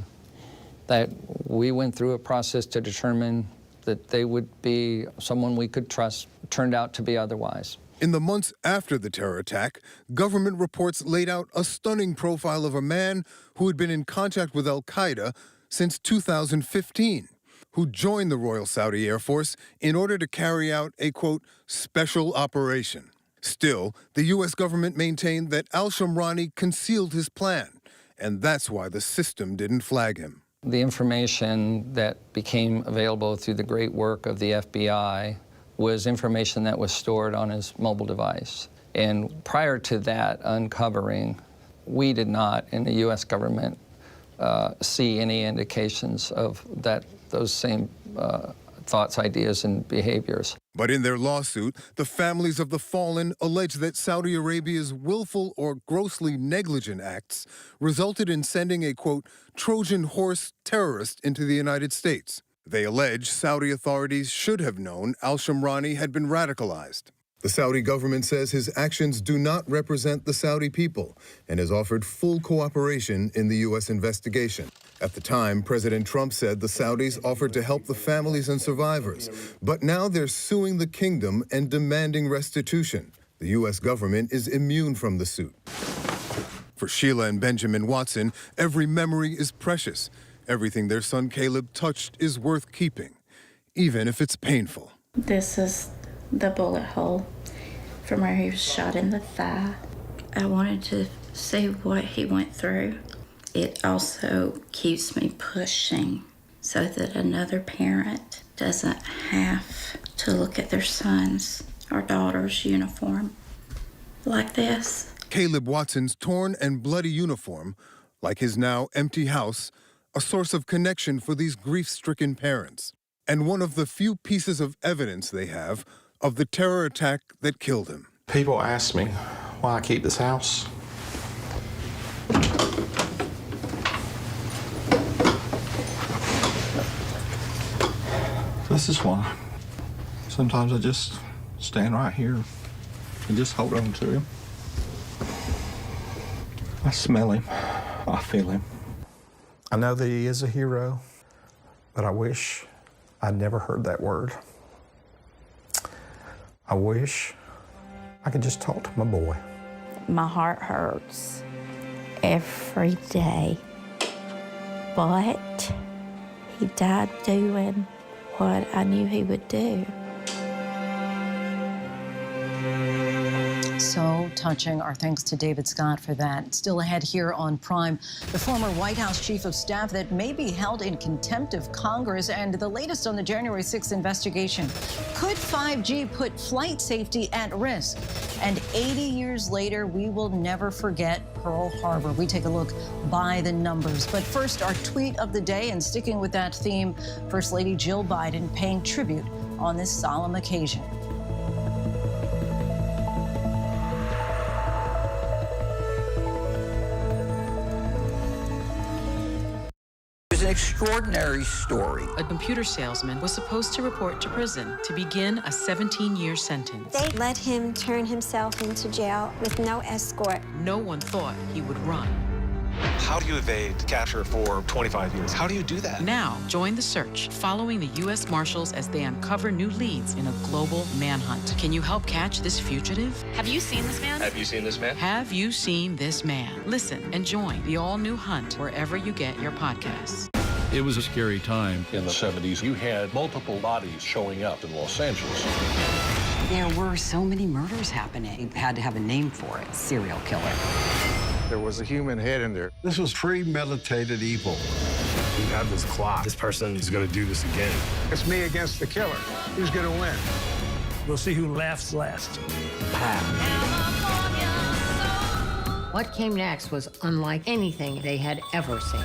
Speaker 12: that we went through a process to determine that they would be someone we could trust, turned out to be otherwise.
Speaker 4: In the months after the terror attack, government reports laid out a stunning profile of a man who had been in contact with al-Qaeda since 2015, who joined the Royal Saudi Air Force in order to carry out a, quote, special operation. Still, the U.S. government maintained that al-Shamrani concealed his plan, and that's why the system didn't flag him.
Speaker 12: The information that became available through the great work of the FBI was information that was stored on his mobile device. And prior to that uncovering, we did not, in the U.S. government, see any indications of those same thoughts, ideas, and behaviors.
Speaker 4: But in their lawsuit, the families of the fallen allege that Saudi Arabia's willful or grossly negligent acts resulted in sending a, quote, Trojan horse terrorist into the United States. They allege Saudi authorities should have known al-Shamrani had been radicalized. The Saudi government says his actions do not represent the Saudi people and has offered full cooperation in the U.S. investigation. At the time, President Trump said the Saudis offered to help the families and survivors, but now they're suing the kingdom and demanding restitution. The U.S. government is immune from the suit. For Sheila and Benjamin Watson, every memory is precious. Everything their son Caleb touched is worth keeping, even if it's painful.
Speaker 9: This is the bullet hole from where he was shot in the thigh. I wanted to see what he went through. It also keeps me pushing so that another parent doesn't have to look at their son's or daughter's uniform like this.
Speaker 4: Caleb Watson's torn and bloody uniform, like his now empty house, a source of connection for these grief-stricken parents, and one of the few pieces of evidence they have of the terror attack that killed him.
Speaker 6: People ask me why I keep this house. This is why. Sometimes I just stand right here and just hold on to him. I smell him. I feel him. I know that he is a hero, but I wish I'd never heard that word. I wish I could just talk to my boy.
Speaker 9: My heart hurts every day, but he died doing what I knew he would do.
Speaker 2: So touching. Our thanks to David Scott for that. Still ahead here on Prime, the former White House chief of staff that may be held in contempt of Congress, and the latest on the January 6th investigation. Could 5G put flight safety at risk? And 80 years later, we will never forget Pearl Harbor. We take a look by the numbers. But first, our tweet of the day, and sticking with that theme, First Lady Jill Biden paying tribute on this solemn occasion.
Speaker 3: An extraordinary story.
Speaker 5: A computer salesman was supposed to report to prison to begin a 17-year sentence.
Speaker 7: They let him turn himself into jail with no escort.
Speaker 5: No one thought he would run.
Speaker 13: How do you evade capture for 25 years? How do you do that?
Speaker 5: Now, join the search, following the U.S. Marshals as they uncover new leads in a global manhunt. Can you help catch this fugitive? Have you seen this man?
Speaker 13: Have you seen this man?
Speaker 5: Have you seen this man? Listen and join the all-new hunt wherever you get your podcasts.
Speaker 14: It was a scary time.
Speaker 15: In the 70s, you had multiple bodies showing up in Los Angeles.
Speaker 16: There were so many murders happening. You had to have a name for it, serial killer.
Speaker 17: There was a human head in there. This was premeditated evil.
Speaker 22: We have this clock. This person is going to do this again.
Speaker 17: It's me against the killer. Who's going to win?
Speaker 16: We'll see who laughs last.
Speaker 18: What came next was unlike anything they had ever seen.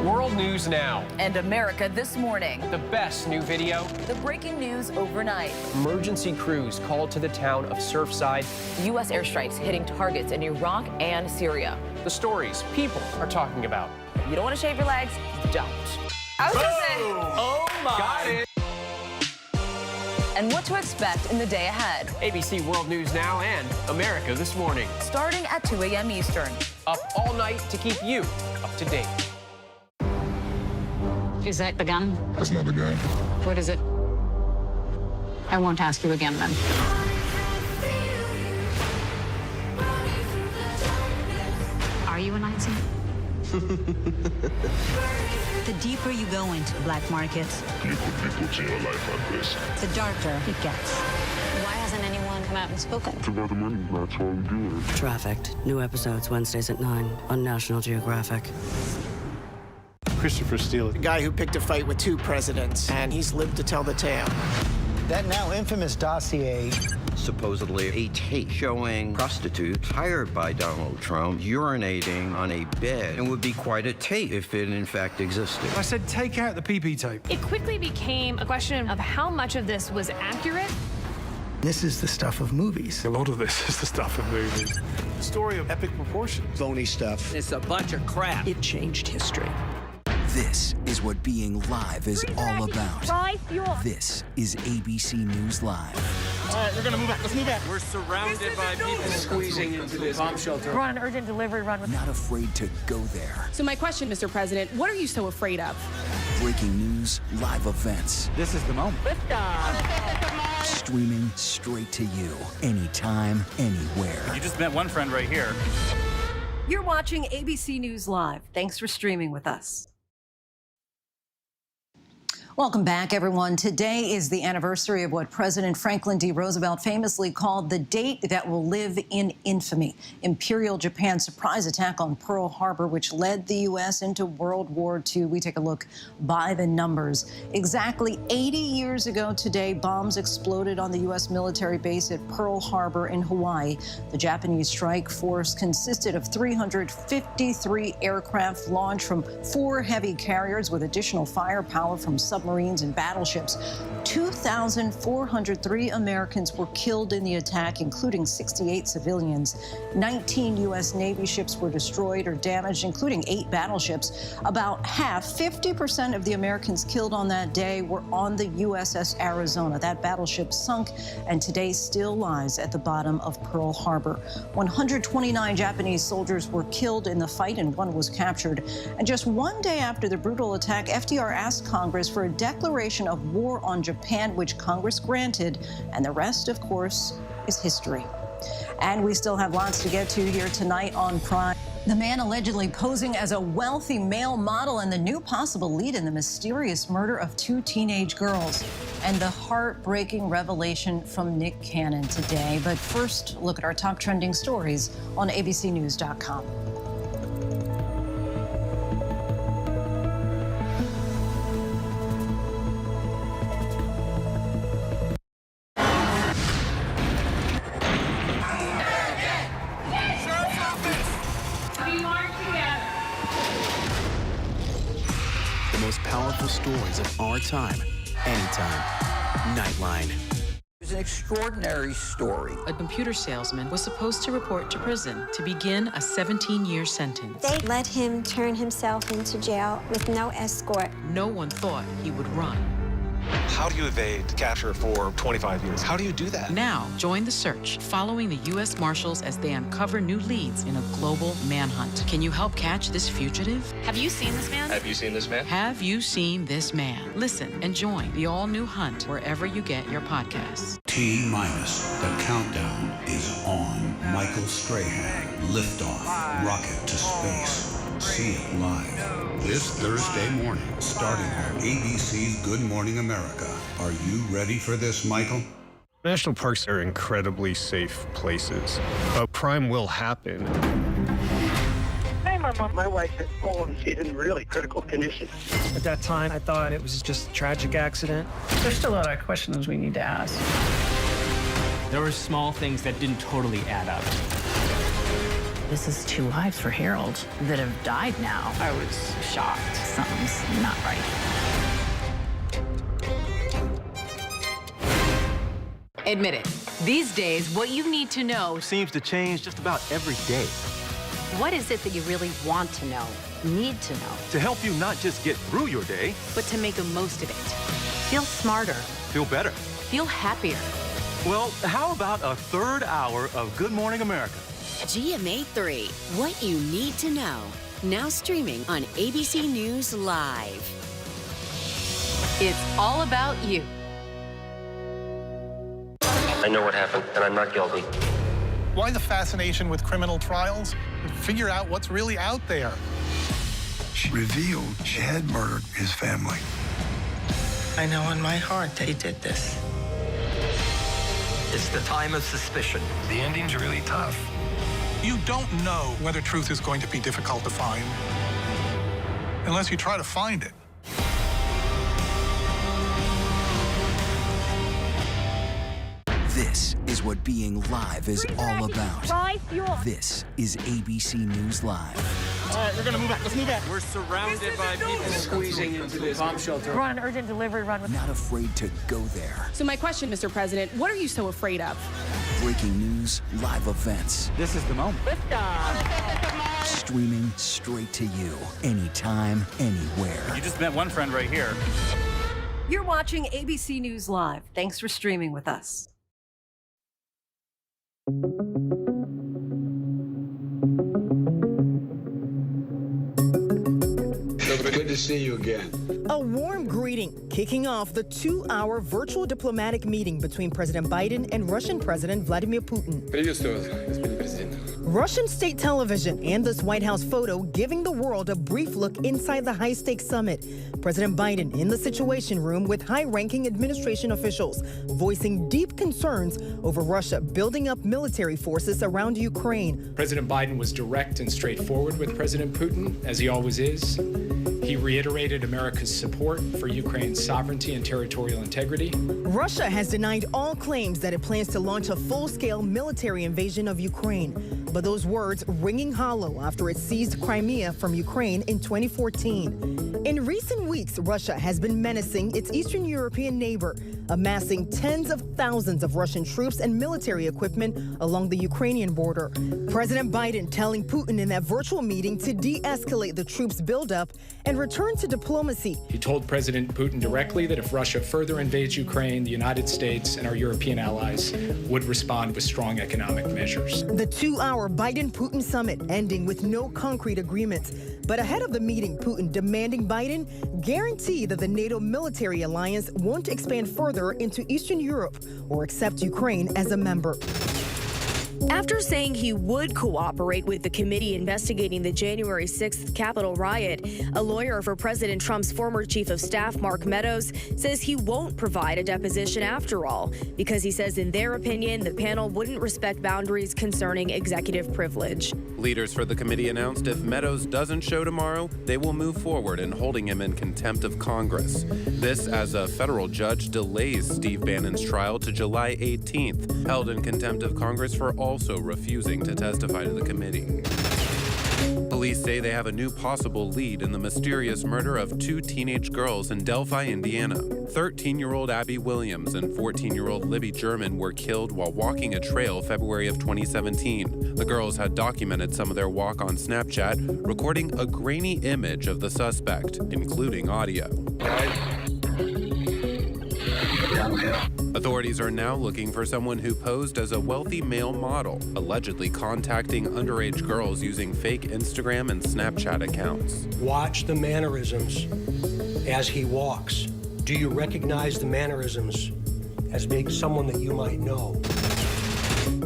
Speaker 19: World News Now.
Speaker 20: And America This Morning.
Speaker 19: The best new video.
Speaker 20: The breaking news overnight.
Speaker 19: Emergency crews called to the town of Surfside.
Speaker 20: U.S. airstrikes hitting targets in Iraq and Syria.
Speaker 19: The stories people are talking about.
Speaker 20: You don't want to shave your legs? Don't. I was going to say.
Speaker 19: Oh my. Got it.
Speaker 20: And what to expect in the day ahead.
Speaker 19: ABC World News Now and America This Morning.
Speaker 20: Starting at 2 a.m. Eastern.
Speaker 19: Up all night to keep you up to date.
Speaker 21: Is that the gun?
Speaker 17: That's not the gun.
Speaker 21: What is it? I won't ask you again then.
Speaker 1: The deeper you go into black markets,
Speaker 8: you could put your life at risk.
Speaker 1: the darker it gets.
Speaker 21: Why hasn't anyone come out and spoken?
Speaker 8: It's about the money, that's all we do.
Speaker 23: Trafficked. New episodes Wednesdays at 9 on National Geographic.
Speaker 24: Christopher Steele.
Speaker 25: The guy who picked a fight with 2 presidents, and he's lived to tell the tale.
Speaker 26: That now infamous dossier.
Speaker 27: Supposedly a tape showing prostitutes hired by Donald Trump urinating on a bed, and would be quite a tape if it in fact existed.
Speaker 28: I said take out the PP tape.
Speaker 29: It quickly became a question of how much of this was accurate.
Speaker 26: This is the stuff of movies.
Speaker 24: A lot of this is the stuff of movies. A story of epic proportions.
Speaker 26: Phony stuff.
Speaker 30: It's a bunch of crap.
Speaker 26: It changed history.
Speaker 28: This is what being live is all about. This is ABC News Live.
Speaker 19: All right, we're gonna move back. Let's move back.
Speaker 30: We're surrounded by people squeezing into this bomb shelter.
Speaker 29: We're on an urgent delivery run.
Speaker 28: Not afraid to go there.
Speaker 29: So my question, Mr. President, what are you so afraid of?
Speaker 28: Breaking news, live events.
Speaker 26: This is the moment.
Speaker 28: Streaming straight to you, anytime, anywhere.
Speaker 30: You just met one friend right here.
Speaker 2: You're watching ABC News Live. Thanks for streaming with us. Welcome back, everyone. Today is the anniversary of what President Franklin D. Roosevelt famously called the date that will live in infamy. Imperial Japan's surprise attack on Pearl Harbor, which led the U.S. into World War II. We take a look by the numbers. Exactly 80 years ago today, bombs exploded on the U.S. military base at Pearl Harbor in Hawaii. The Japanese strike force consisted of 353 aircraft launched from 4 heavy carriers with additional firepower from submarines and battleships. 2,403 Americans were killed in the attack, including 68 civilians. 19 U.S. Navy ships were destroyed or damaged, including 8 battleships. About half, 50% of the Americans killed on that day were on the USS Arizona. That battleship sunk and today still lies at the bottom of Pearl Harbor. 129 Japanese soldiers were killed in the fight and 1 was captured. And just one day after the brutal attack, FDR asked Congress for a declaration of war on Japan, which Congress granted, and the rest, of course, is history. And we still have lots to get to here tonight on Prime. The man allegedly posing as a wealthy male model and the new possible lead in the mysterious murder of 2 teenage girls. And the heartbreaking revelation from Nick Cannon today. But first, look at our top trending stories on abcnews.com.
Speaker 28: Powerful stories of our time, anytime. Nightline.
Speaker 3: It's an extraordinary story.
Speaker 5: A computer salesman was supposed to report to prison to begin a 17-year sentence.
Speaker 7: They let him turn himself into jail with no escort.
Speaker 5: No one thought he would run.
Speaker 13: How do you evade capture for 25 years? How do you do that?
Speaker 5: Now, join the search, following the U.S. Marshals as they uncover new leads in a global manhunt. Can you help catch this fugitive?
Speaker 29: Have you seen this man?
Speaker 15: Have you seen this man?
Speaker 5: Have you seen this man? Listen and join the all-new hunt wherever you get your podcasts.
Speaker 32: T-minus. The countdown is on. Michael Strahan. Liftoff. Rocket to space. See it live this Thursday morning, starting on ABC's Good Morning America. Are you ready for this, Michael?
Speaker 14: National parks are incredibly safe places, but crime will happen.
Speaker 26: Hey, my wife has fallen. She's in really critical condition.
Speaker 31: At that time, I thought it was just a tragic accident.
Speaker 33: There's still a lot of questions we need to ask.
Speaker 19: There were small things that didn't totally add up.
Speaker 33: This is 2 lives for Harold that have died now. I was shocked. Something's not right.
Speaker 34: Admit it. These days, what you need to know
Speaker 15: seems to change just about every day.
Speaker 34: What is it that you really want to know, need to know?
Speaker 15: To help you not just get through your day,
Speaker 34: but to make the most of it. Feel smarter.
Speaker 15: Feel better.
Speaker 34: Feel happier.
Speaker 15: Well, how about a 3rd hour of Good Morning America?
Speaker 35: GMA 3, what you need to know. Now streaming on ABC News Live.
Speaker 34: It's all about you.
Speaker 36: I know what happened, and I'm not guilty.
Speaker 6: Why the fascination with criminal trials? Figure out what's really out there.
Speaker 1: which revealed she had murdered his family.
Speaker 4: I know in my heart they did this.
Speaker 8: It's the time of suspicion.
Speaker 13: The ending's really tough.
Speaker 24: You don't know whether truth is going to be difficult to find unless you try to find it.
Speaker 28: This is what being live is all about. This is ABC News Live.
Speaker 30: All right, we're gonna move back. Let's move back. We're surrounded by people squeezing into this bomb shelter.
Speaker 29: We're on an urgent delivery run.
Speaker 28: Not afraid to go there.
Speaker 29: So my question, Mr. President, what are you so afraid of?
Speaker 28: Breaking news, live events.
Speaker 30: This is the moment.
Speaker 29: Liftoff.
Speaker 28: Streaming straight to you, anytime, anywhere.
Speaker 30: You just met one friend right here.
Speaker 2: You're watching ABC News Live. Thanks for streaming with us.
Speaker 9: Good to see you again.
Speaker 10: A warm greeting kicking off the 2-hour virtual diplomatic meeting between President Biden and Russian President Vladimir Putin. Russian state television and this White House photo giving the world a brief look inside the high-stakes summit. President Biden in the Situation Room with high-ranking administration officials voicing deep concerns over Russia building up military forces around Ukraine.
Speaker 11: President Biden was direct and straightforward with President Putin, as he always is. He reiterated America's support for Ukraine's sovereignty and territorial integrity.
Speaker 10: Russia has denied all claims that it plans to launch a full-scale military invasion of Ukraine. But those words ringing hollow after it seized Crimea from Ukraine in 2014. In recent weeks, Russia has been menacing its Eastern European neighbor, amassing tens of thousands of Russian troops and military equipment along the Ukrainian border. President Biden telling Putin in that virtual meeting to de-escalate the troops buildup and return to diplomacy.
Speaker 11: He told President Putin directly that if Russia further invades Ukraine, the United States and our European allies would respond with strong economic measures.
Speaker 10: The 2-hour Biden-Putin summit ending with no concrete agreements. But ahead of the meeting, Putin demanding Biden guarantee that the NATO military alliance won't expand further into Eastern Europe or accept Ukraine as a member.
Speaker 29: After saying he would cooperate with the committee investigating the January 6th Capitol riot, a lawyer for President Trump's former chief of staff, Mark Meadows, says he won't provide a deposition after all, because he says in their opinion, the panel wouldn't respect boundaries concerning executive privilege.
Speaker 12: Leaders for the committee announced if Meadows doesn't show tomorrow, they will move forward in holding him in contempt of Congress. This as a federal judge delays Steve Bannon's trial to July 18th, held in contempt of Congress for also refusing to testify to the committee. Police say they have a new possible lead in the mysterious murder of 2 teenage girls in Delphi, Indiana. 13-year-old Abby Williams and 14-year-old Libby German were killed while walking a trail February of 2017. The girls had documented some of their walk on Snapchat, recording a grainy image of the suspect, including audio. Authorities are now looking for someone who posed as a wealthy male model, allegedly contacting underage girls using fake Instagram and Snapchat accounts.
Speaker 16: Watch the mannerisms as he walks. Do you recognize the mannerisms as being someone that you might know?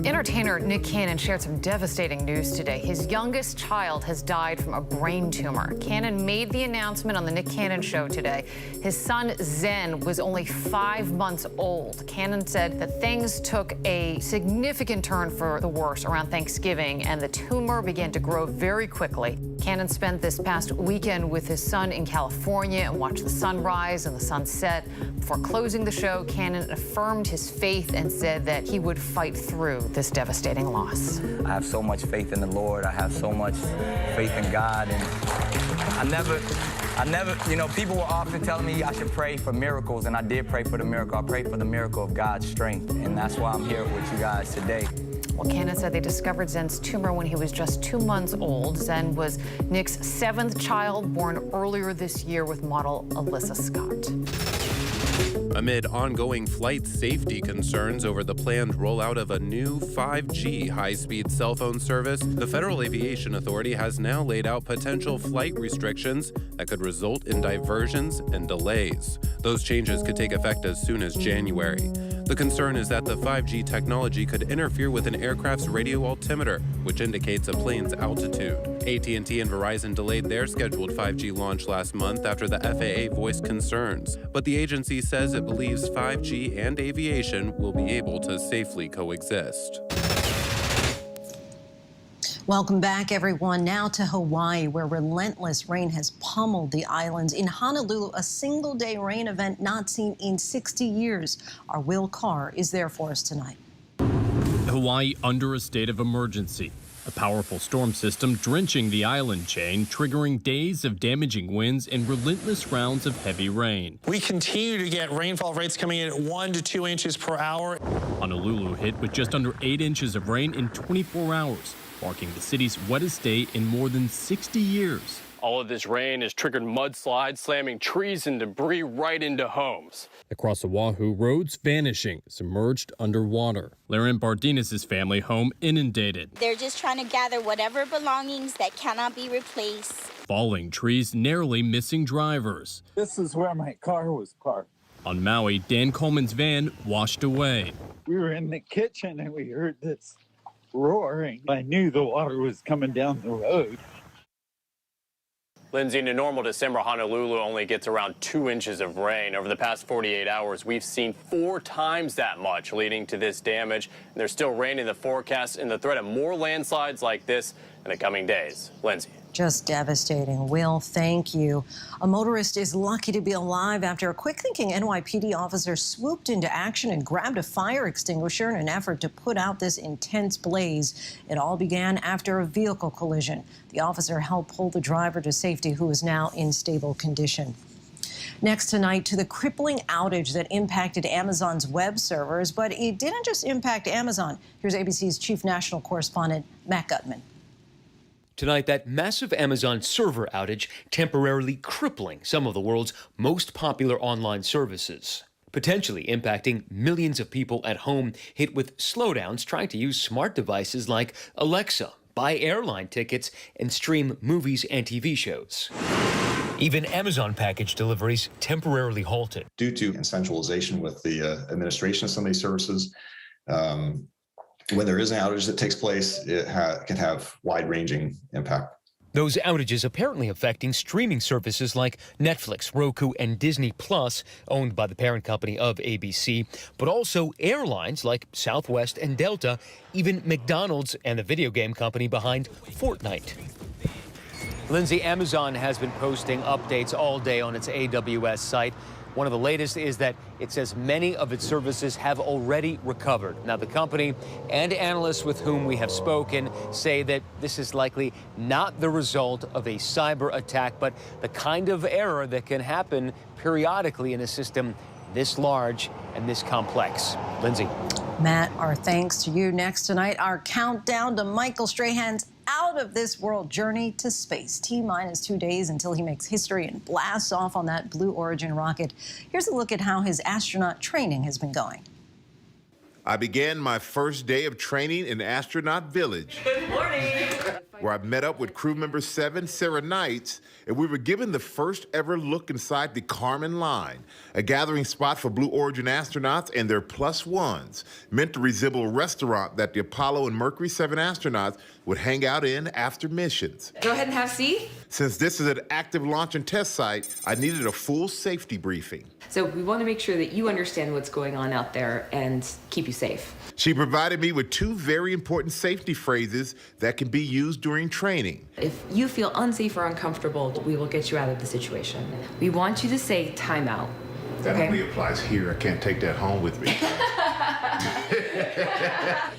Speaker 17: Entertainer Nick Cannon shared some devastating news today. His youngest child has died from a brain tumor. Cannon made the announcement on the Nick Cannon Show today. His son, Zen, was only 5 months old. Cannon said that things took a significant turn for the worse around Thanksgiving, and the tumor began to grow very quickly. Cannon spent this past weekend with his son in California and watched the sunrise and the sunset. Before closing the show, Cannon affirmed his faith and said that he would fight through this devastating loss.
Speaker 18: I have so much faith in the Lord. I have so much faith in God. And I never, you know, people were often telling me I should pray for miracles, and I did pray for the miracle. I prayed for the miracle of God's strength, and that's why I'm here with you guys today.
Speaker 17: Well, Cannon said they discovered Zen's tumor when he was just 2 months old. Zen was Nick's 7th child, born earlier this year with model Alyssa Scott.
Speaker 12: Amid ongoing flight safety concerns over the planned rollout of a new 5G high-speed cell phone service, the Federal Aviation Authority has now laid out potential flight restrictions that could result in diversions and delays. Those changes could take effect as soon as January. The concern is that the 5G technology could interfere with an aircraft's radio altimeter, which indicates a plane's altitude. AT&T and Verizon delayed their scheduled 5G launch last month after the FAA voiced concerns. But the agency says it believes 5G and aviation will be able to safely coexist.
Speaker 2: Welcome back, everyone. Now to Hawaii, where relentless rain has pummeled the islands. In Honolulu, a single-day rain event not seen in 60 years. Our Will Carr is there for us tonight.
Speaker 3: Hawaii under a state of emergency. A powerful storm system drenching the island chain, triggering days of damaging winds and relentless rounds of heavy rain.
Speaker 5: We continue to get rainfall rates coming in at 1 to 2 inches per hour.
Speaker 3: Honolulu hit with just under 8 inches of rain in 24 hours, marking the city's wettest day in more than 60 years.
Speaker 7: All of this rain has triggered mudslides, slamming trees and debris right into homes.
Speaker 3: Across Oahu, roads vanishing, submerged underwater. Laren Bardinez' family home inundated.
Speaker 8: They're just trying to gather whatever belongings that cannot be replaced.
Speaker 3: Falling trees narrowly missing drivers.
Speaker 14: This is where my car was parked.
Speaker 3: On Maui, Dan Coleman's van washed away.
Speaker 14: We were in the kitchen and we heard this roaring. I knew the water was coming down the road.
Speaker 7: Lindsay, in a normal December, Honolulu only gets around 2 inches of rain. Over the past 48 hours, we've seen 4 times that much, leading to this damage. And there's still rain in the forecast and the threat of more landslides like this in the coming days. Lindsay.
Speaker 2: Just devastating. Will, thank you. A motorist is lucky to be alive after a quick-thinking NYPD officer swooped into action and grabbed a fire extinguisher in an effort to put out this intense blaze. It all began after a vehicle collision. The officer helped pull the driver to safety, who is now in stable condition. Next tonight, to the crippling outage that impacted Amazon's web servers, but it didn't just impact Amazon. Here's ABC's chief national correspondent, Matt Gutman.
Speaker 19: Tonight, that massive Amazon server outage temporarily crippling some of the world's most popular online services, potentially impacting millions of people at home hit with slowdowns trying to use smart devices like Alexa, buy airline tickets, and stream movies and TV shows. Even Amazon package deliveries temporarily halted.
Speaker 20: Due to centralization with the administration of some of these services, when there is an outage that takes place, it can have wide-ranging impact.
Speaker 19: Those outages apparently affecting streaming services like Netflix, Roku, and Disney Plus, owned by the parent company of ABC, but also airlines like Southwest and Delta, even McDonald's and the video game company behind Fortnite. Lindsay, Amazon has been posting updates all day on its AWS site. One of the latest is that it says many of its services have already recovered. Now, the company and analysts with whom we have spoken say that this is likely not the result of a cyber attack, but the kind of error that can happen periodically in a system this large and this complex. Lindsay.
Speaker 2: Matt, our thanks to you. Next tonight, our countdown to Michael Strahan's out-of-this-world journey to space. T-minus 2 days until he makes history and blasts off on that Blue Origin rocket. Here's a look at how his astronaut training has been going.
Speaker 21: I began my first day of training in Astronaut Village. Good morning. Where I met up with crew member 7, Sarah Knights, and we were given the first ever look inside the Kármán line, a gathering spot for Blue Origin astronauts and their plus ones, meant to resemble a restaurant that the Apollo and Mercury 7 astronauts would hang out in after missions.
Speaker 22: Go ahead and have a seat.
Speaker 21: Since this is an active launch and test site, I needed a full safety briefing.
Speaker 22: So we want to make sure that you understand what's going on out there and keep you safe.
Speaker 21: She provided me with 2 very important safety phrases that can be used during training.
Speaker 22: If you feel unsafe or uncomfortable, we will get you out of the situation. We want you to say timeout.
Speaker 21: That only applies here. I can't take that home with me.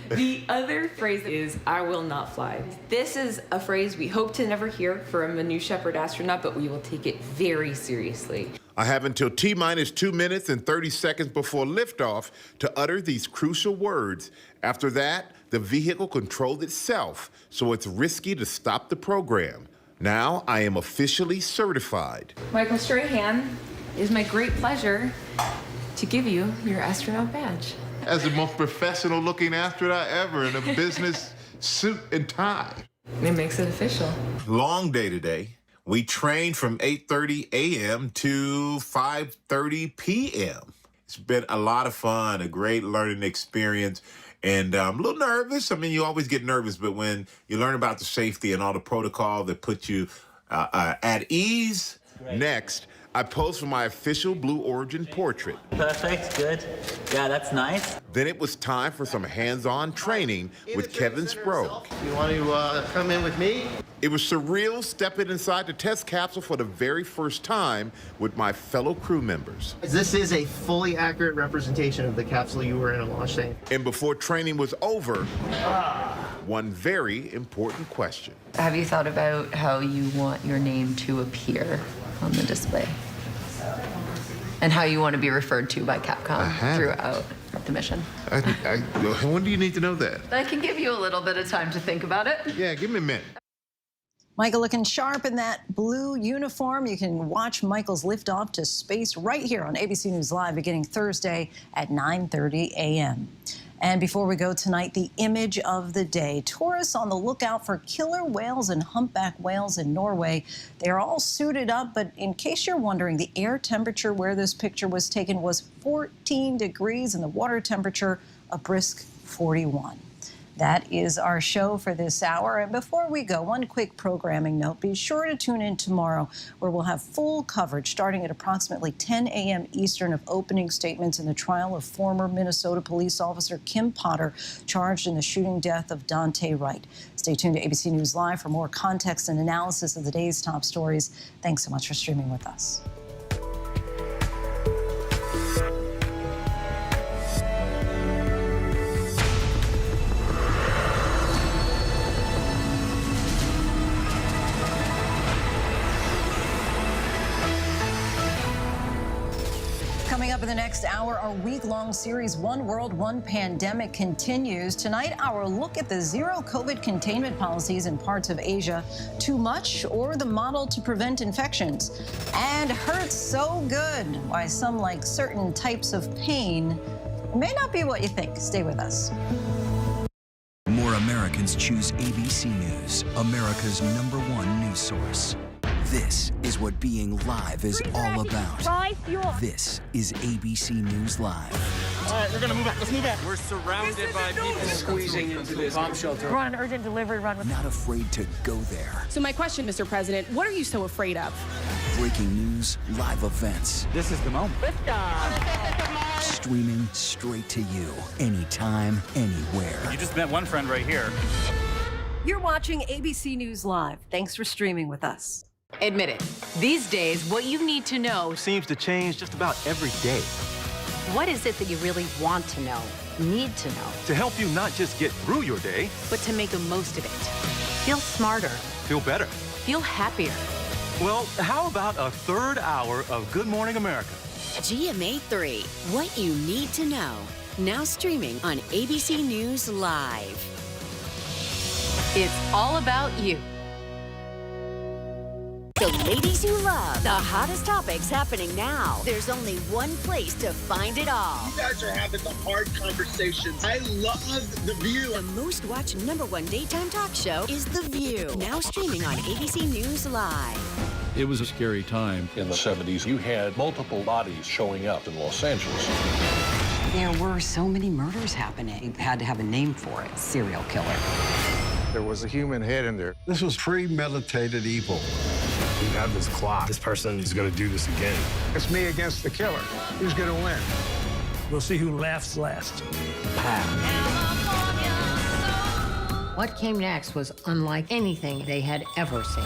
Speaker 22: The other phrase is, I will not fly. This is a phrase we hope to never hear from a New Shepard astronaut, but we will take it very seriously.
Speaker 21: I have until T-minus 2 minutes and 30 seconds before liftoff to utter these crucial words. After that, the vehicle controls itself, so it's risky to stop the program. Now I am officially certified.
Speaker 22: Michael Strahan, it is my great pleasure to give you your astronaut badge.
Speaker 21: As the most professional looking astronaut ever in a business suit and tie.
Speaker 22: It makes it official.
Speaker 21: Long day today. We trained from 8:30 a.m. to 5:30 p.m. It's been a lot of fun, a great learning experience. And I'm a little nervous. I mean, you always get nervous, but when you learn about the safety and all the protocol that put you at ease. Next, I posed for my official Blue Origin portrait.
Speaker 1: Perfect, good. Yeah, that's nice.
Speaker 21: Then it was time for some hands-on training with Kevin Sprogue.
Speaker 1: You want to come in with me?
Speaker 21: It was surreal stepping inside the test capsule for the very first time with my fellow crew members.
Speaker 1: This is a fully accurate representation of the capsule you were in on launch day.
Speaker 21: And before training was over, one very important question.
Speaker 4: Have you thought about how you want your name to appear on the display? And how you want to be referred to by Capcom throughout the mission?
Speaker 21: When do you need to know that?
Speaker 4: I can give you a little bit of time to think about it.
Speaker 21: Yeah, give me a minute.
Speaker 2: Michael looking sharp in that blue uniform. You can watch Michael's liftoff to space right here on ABC News Live beginning Thursday at 9:30 a.m. And before we go tonight, the image of the day. Tourists on the lookout for killer whales and humpback whales in Norway. They are all suited up, but in case you're wondering, the air temperature where this picture was taken was 14 degrees and the water temperature a brisk 41. That is our show for this hour. And before we go, one quick programming note. Be sure to tune in tomorrow where we'll have full coverage starting at approximately 10 a.m. Eastern of opening statements in the trial of former Minnesota police officer Kim Potter, charged in the shooting death of Dante Wright. Stay tuned to ABC News Live for more context and analysis of the day's top stories. Thanks so much for streaming with us. Coming up in the next hour, our week-long series, One World, One Pandemic, continues. Tonight, our look at the zero COVID containment policies in parts of Asia. Too much or the model to prevent infections? And hurts so good. Why some like certain types of pain. It may not be what you think. Stay with us.
Speaker 28: More Americans choose ABC News, America's #1 news source. This is what being live is all about. This is ABC News Live.
Speaker 1: All right, we're going to move back. Let's move back. We're surrounded by people squeezing into this bomb shelter.
Speaker 29: We're on an urgent delivery run.
Speaker 28: Not afraid to go there.
Speaker 29: So my question, Mr. President, what are you so afraid of?
Speaker 28: Breaking news, live events.
Speaker 1: This is the moment.
Speaker 28: Streaming straight to you, anytime, anywhere.
Speaker 1: You just met one friend right here.
Speaker 2: You're watching ABC News Live. Thanks for streaming with us.
Speaker 6: Admit it, these days, what you need to know
Speaker 1: Seems to change just about every day.
Speaker 6: what is it that you really want to know, need to know,
Speaker 1: To help you not just get through your day,
Speaker 6: but to make the most of it. Feel smarter,
Speaker 1: feel better.
Speaker 6: feel happier.
Speaker 1: Well, how about a third hour of Good Morning America?
Speaker 13: GMA 3, what you need to know. Now streaming on ABC News Live.
Speaker 6: It's all about you.
Speaker 13: The ladies you love, the hottest topics happening now. There's only one place to find it all.
Speaker 15: You guys are having the hard conversations. I love The View.
Speaker 13: The most watched #1 daytime talk show is The View. Now streaming on ABC News Live.
Speaker 23: It was a scary time. In the 70s, you had multiple bodies showing up in Los Angeles.
Speaker 24: There were so many murders happening. You had to have a name for it, serial killer.
Speaker 25: There was a human head in there. This was premeditated evil.
Speaker 26: We have this clock. This person is going to do this again.
Speaker 25: It's me against the killer. Who's going to win?
Speaker 26: We'll see who laughs last.
Speaker 27: What came next was unlike anything they had ever seen.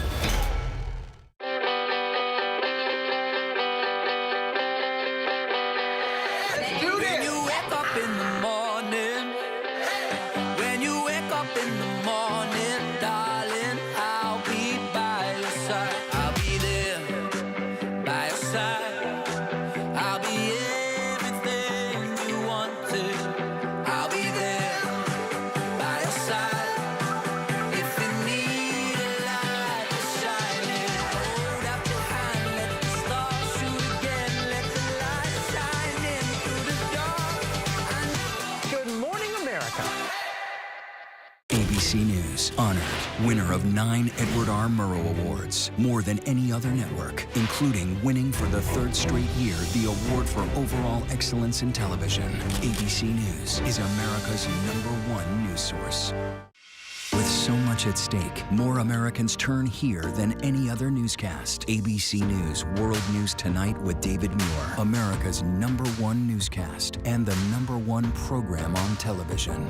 Speaker 28: ABC News, honored winner of 9 Edward R. Murrow Awards, more than any other network, including winning for the 3rd straight year the award for overall excellence in television. ABC News is America's #1 news source. With so much at stake, more Americans turn here than any other newscast. ABC News World News Tonight with David Muir, America's #1 newscast and the #1 program on television.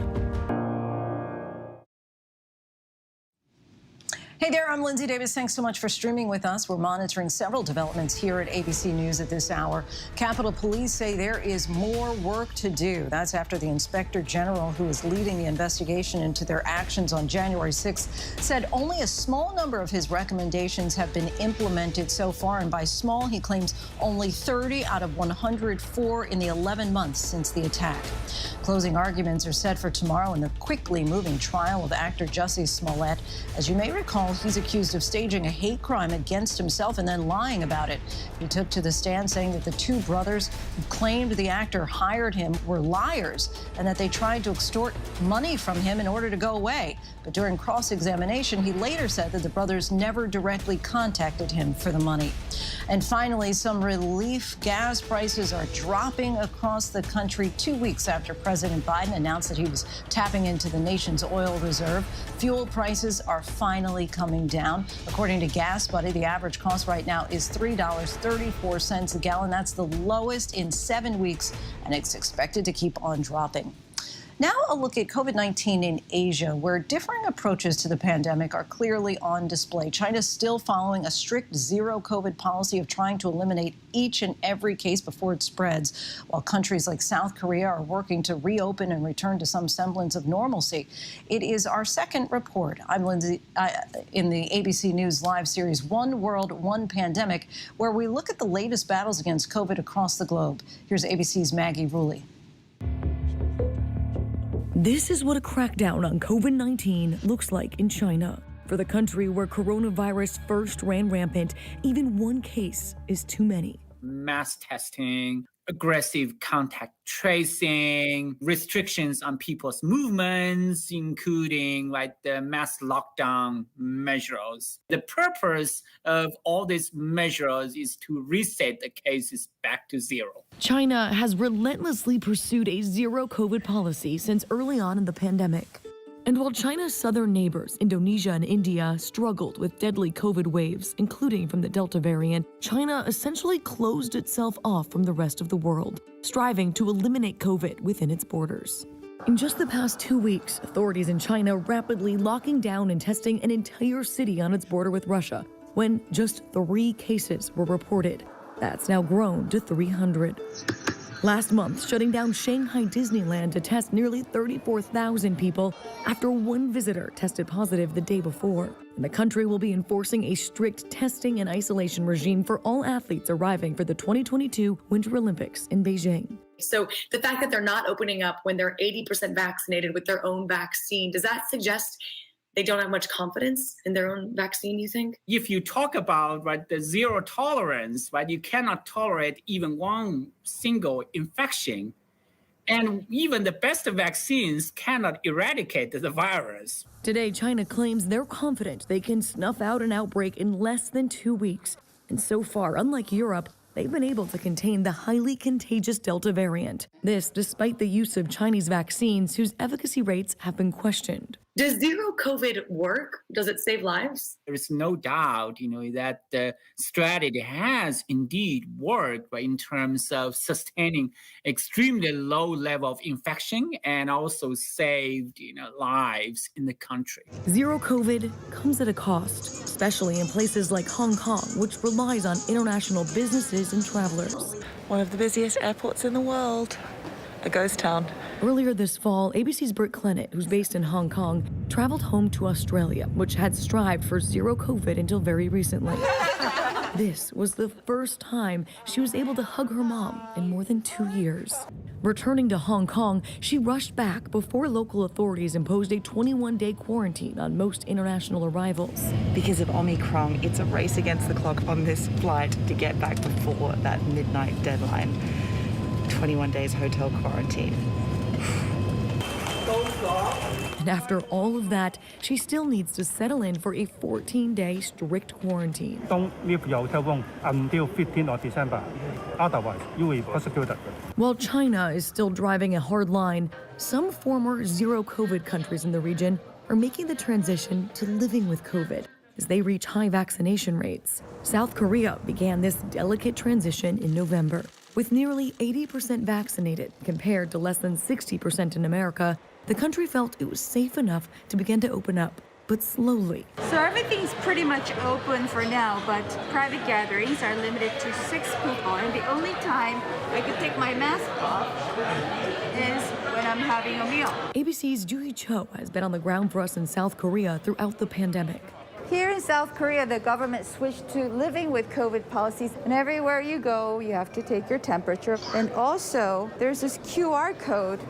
Speaker 2: Hey there, I'm Lindsay Davis. Thanks so much for streaming with us. We're monitoring several developments here at ABC News at this hour. Capitol Police say there is more work to do. That's after the Inspector General, who is leading the investigation into their actions on January 6th, said only a small number of his recommendations have been implemented so far. And by small, he claims only 30 out of 104 in the 11 months since the attack. Closing arguments are set for tomorrow in the quickly moving trial of actor JUSSIE Smollett. As you may recall, he's accused of staging a hate crime against himself and then lying about it. He took to the stand saying that the 2 brothers who claimed the actor hired him were liars and that they tried to extort money from him in order to go away. But during cross-examination, he later said that the brothers never directly contacted him for the money. And finally, some relief. Gas prices are dropping across the country 2 weeks after President Biden announced that he was tapping into the nation's oil reserve. Fuel prices are finally coming down. According to Gas Buddy, the average cost right now is $3.34 a gallon. That's the lowest in 7 weeks, and it's expected to keep on dropping. Now a look at COVID-19 in Asia, where differing approaches to the pandemic are clearly on display. China's still following a strict zero-COVID policy of trying to eliminate each and every case before it spreads, while countries like South Korea are working to reopen and return to some semblance of normalcy. It is our second report. I'm Lindsay in the ABC News live series, One World, One Pandemic, where we look at the latest battles against COVID across the globe. Here's ABC's Maggie Rulli.
Speaker 5: This is what a crackdown on COVID-19 looks like in China. For the country where coronavirus first ran rampant, even one case is too many.
Speaker 8: Mass testing, aggressive contact tracing, restrictions on people's movements, including like the mass lockdown measures. The purpose of all these measures is to reset the cases back to zero.
Speaker 5: China has relentlessly pursued a zero COVID policy since early on in the pandemic. And while China's southern neighbors, Indonesia and India, struggled with deadly COVID waves, including from the Delta variant, China essentially closed itself off from the rest of the world, striving to eliminate COVID within its borders. In just the past 2 weeks, authorities in China rapidly locking down and testing an entire city on its border with Russia, when just 3 cases were reported. That's now grown to 300. Last month, shutting down Shanghai Disneyland to test nearly 34,000 people after one visitor tested positive the day before. And the country will be enforcing a strict testing and isolation regime for all athletes arriving for the 2022 Winter Olympics in Beijing.
Speaker 9: So the fact that they're not opening up when they're 80% vaccinated with their own vaccine, does that suggest they don't have much confidence in their own vaccine, you think?
Speaker 8: If you talk about the zero tolerance, you cannot tolerate even one single infection. And even the best vaccines cannot eradicate the virus.
Speaker 5: Today, China claims they're confident they can snuff out an outbreak in less than 2 weeks. And so far, unlike Europe, they've been able to contain the highly contagious Delta variant. This despite the use of Chinese vaccines whose efficacy rates have been questioned.
Speaker 9: Does zero COVID work? Does it save lives?
Speaker 8: There is no doubt, that the strategy has indeed worked in terms of sustaining extremely low level of infection and also saved, lives in the country.
Speaker 5: Zero COVID comes at a cost, especially in places like Hong Kong, which relies on international businesses and travelers.
Speaker 10: One of the busiest airports in the world. A ghost town.
Speaker 5: Earlier this fall, ABC's Britt Clennett, who's based in Hong Kong, traveled home to Australia, which had strived for zero COVID until very recently. This was the first time she was able to hug her mom in more than 2 years. Returning to Hong Kong, she rushed back before local authorities imposed a 21-day quarantine on most international arrivals.
Speaker 10: Because of Omicron, it's a race against the clock on this flight to get back before that midnight deadline. 21 days hotel quarantine.
Speaker 5: And And after all of that, she still needs to settle in for a 14-day strict quarantine.
Speaker 3: Don't leave your hotel room until 15th of December. Otherwise, you will be prosecuted.
Speaker 5: While China is still driving a hard line, some former zero-COVID countries in the region are making the transition to living with COVID as they reach high vaccination rates. South Korea began this delicate transition in November, with nearly 80% vaccinated compared to less than 60% in America. The country felt it was safe enough to begin to open up, but slowly.
Speaker 7: So everything's pretty much open for now, but private gatherings are limited to 6 people, and the only time I can take my mask off is when I'm having a meal.
Speaker 5: ABC's Joo Cho has been on the ground for us in South Korea throughout the pandemic.
Speaker 7: Here in South Korea, the government switched to living with COVID policies, and everywhere you go, you have to take your temperature. And also, there's this QR code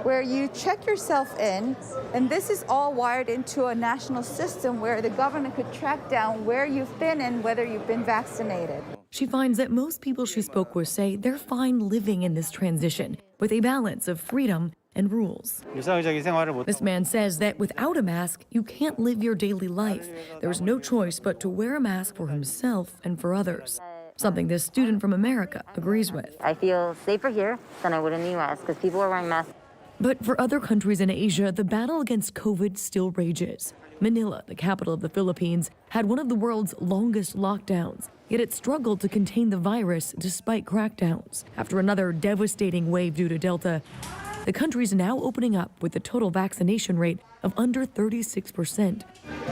Speaker 7: where you check yourself in, and this is all wired into a national system where the government could track down where you've been and whether you've been vaccinated.
Speaker 5: She finds that most people she spoke with say they're fine living in this transition with a balance of freedom and rules. This man says that without a mask, you can't live your daily life. There's no choice but to wear a mask for himself and for others. Something this student from America agrees with.
Speaker 11: I feel safer here than I would in the U.S. because people are wearing masks.
Speaker 5: But for other countries in Asia, the battle against COVID still rages. Manila, the capital of the Philippines, had one of the world's longest lockdowns, yet it struggled to contain the virus despite crackdowns. After another devastating wave due to Delta, the country's now opening up with a total vaccination rate of under 36%.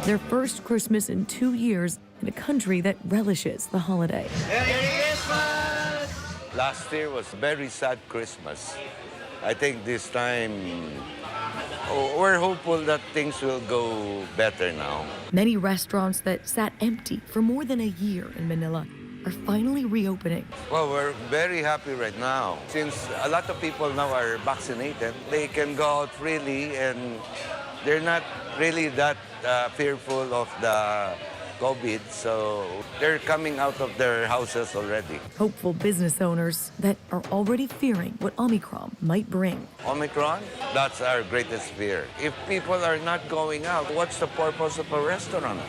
Speaker 5: Their first Christmas in 2 years in a country that relishes the holiday.
Speaker 12: Last year was a very sad Christmas. I think this time we're hopeful that things will go better now.
Speaker 5: Many restaurants that sat empty for more than a year in Manila are finally reopening.
Speaker 12: Well, we're very happy right now. Since a lot of people now are vaccinated, they can go out freely and they're not really that fearful of the COVID, so they're coming out of their houses already.
Speaker 5: Hopeful business owners that are already fearing what Omicron might bring.
Speaker 12: Omicron? That's our greatest fear. If people are not going out, what's the purpose of a restaurant?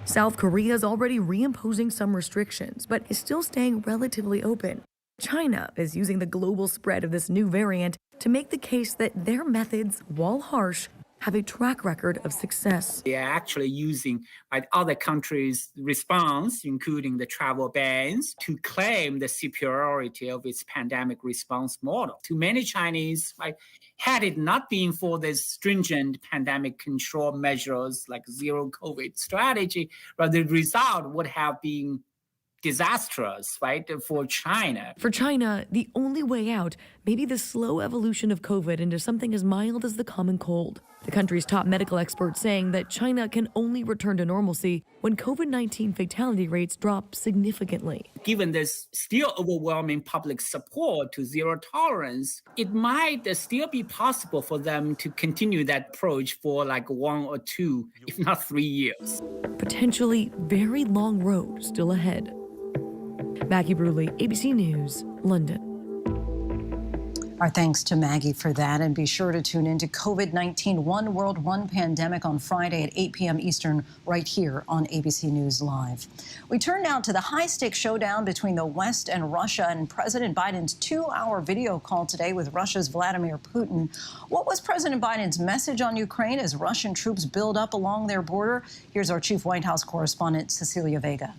Speaker 5: South Korea is already reimposing some restrictions, but is still staying relatively open. China is using the global spread of this new variant to make the case that their methods, while harsh, have a track record of success.
Speaker 8: They are actually using other countries' response, including the travel bans, to claim the superiority of its pandemic response model. To many Chinese, had it not been for this stringent pandemic control measures like zero COVID strategy, the result would have been disastrous, for China.
Speaker 5: For China, the only way out may be the slow evolution of COVID into something as mild as the common cold. The country's top medical experts saying that China can only return to normalcy when COVID-19 fatality rates drop significantly.
Speaker 8: Given this still overwhelming public support to zero tolerance, it might still be possible for them to continue that approach for 1 or 2, if not 3 years.
Speaker 5: Potentially very long road still ahead. Maggie Bruley, ABC News, London.
Speaker 2: Our thanks to Maggie for that, and be sure to tune in to COVID-19 One World, One Pandemic on Friday at 8 p.m. Eastern right here on ABC News Live. We turn now to the high-stakes showdown between the West and Russia and President Biden's 2-hour video call today with Russia's Vladimir Putin. What was President Biden's message on Ukraine as Russian troops build up along their border? Here's our chief White House correspondent, Cecilia Vega.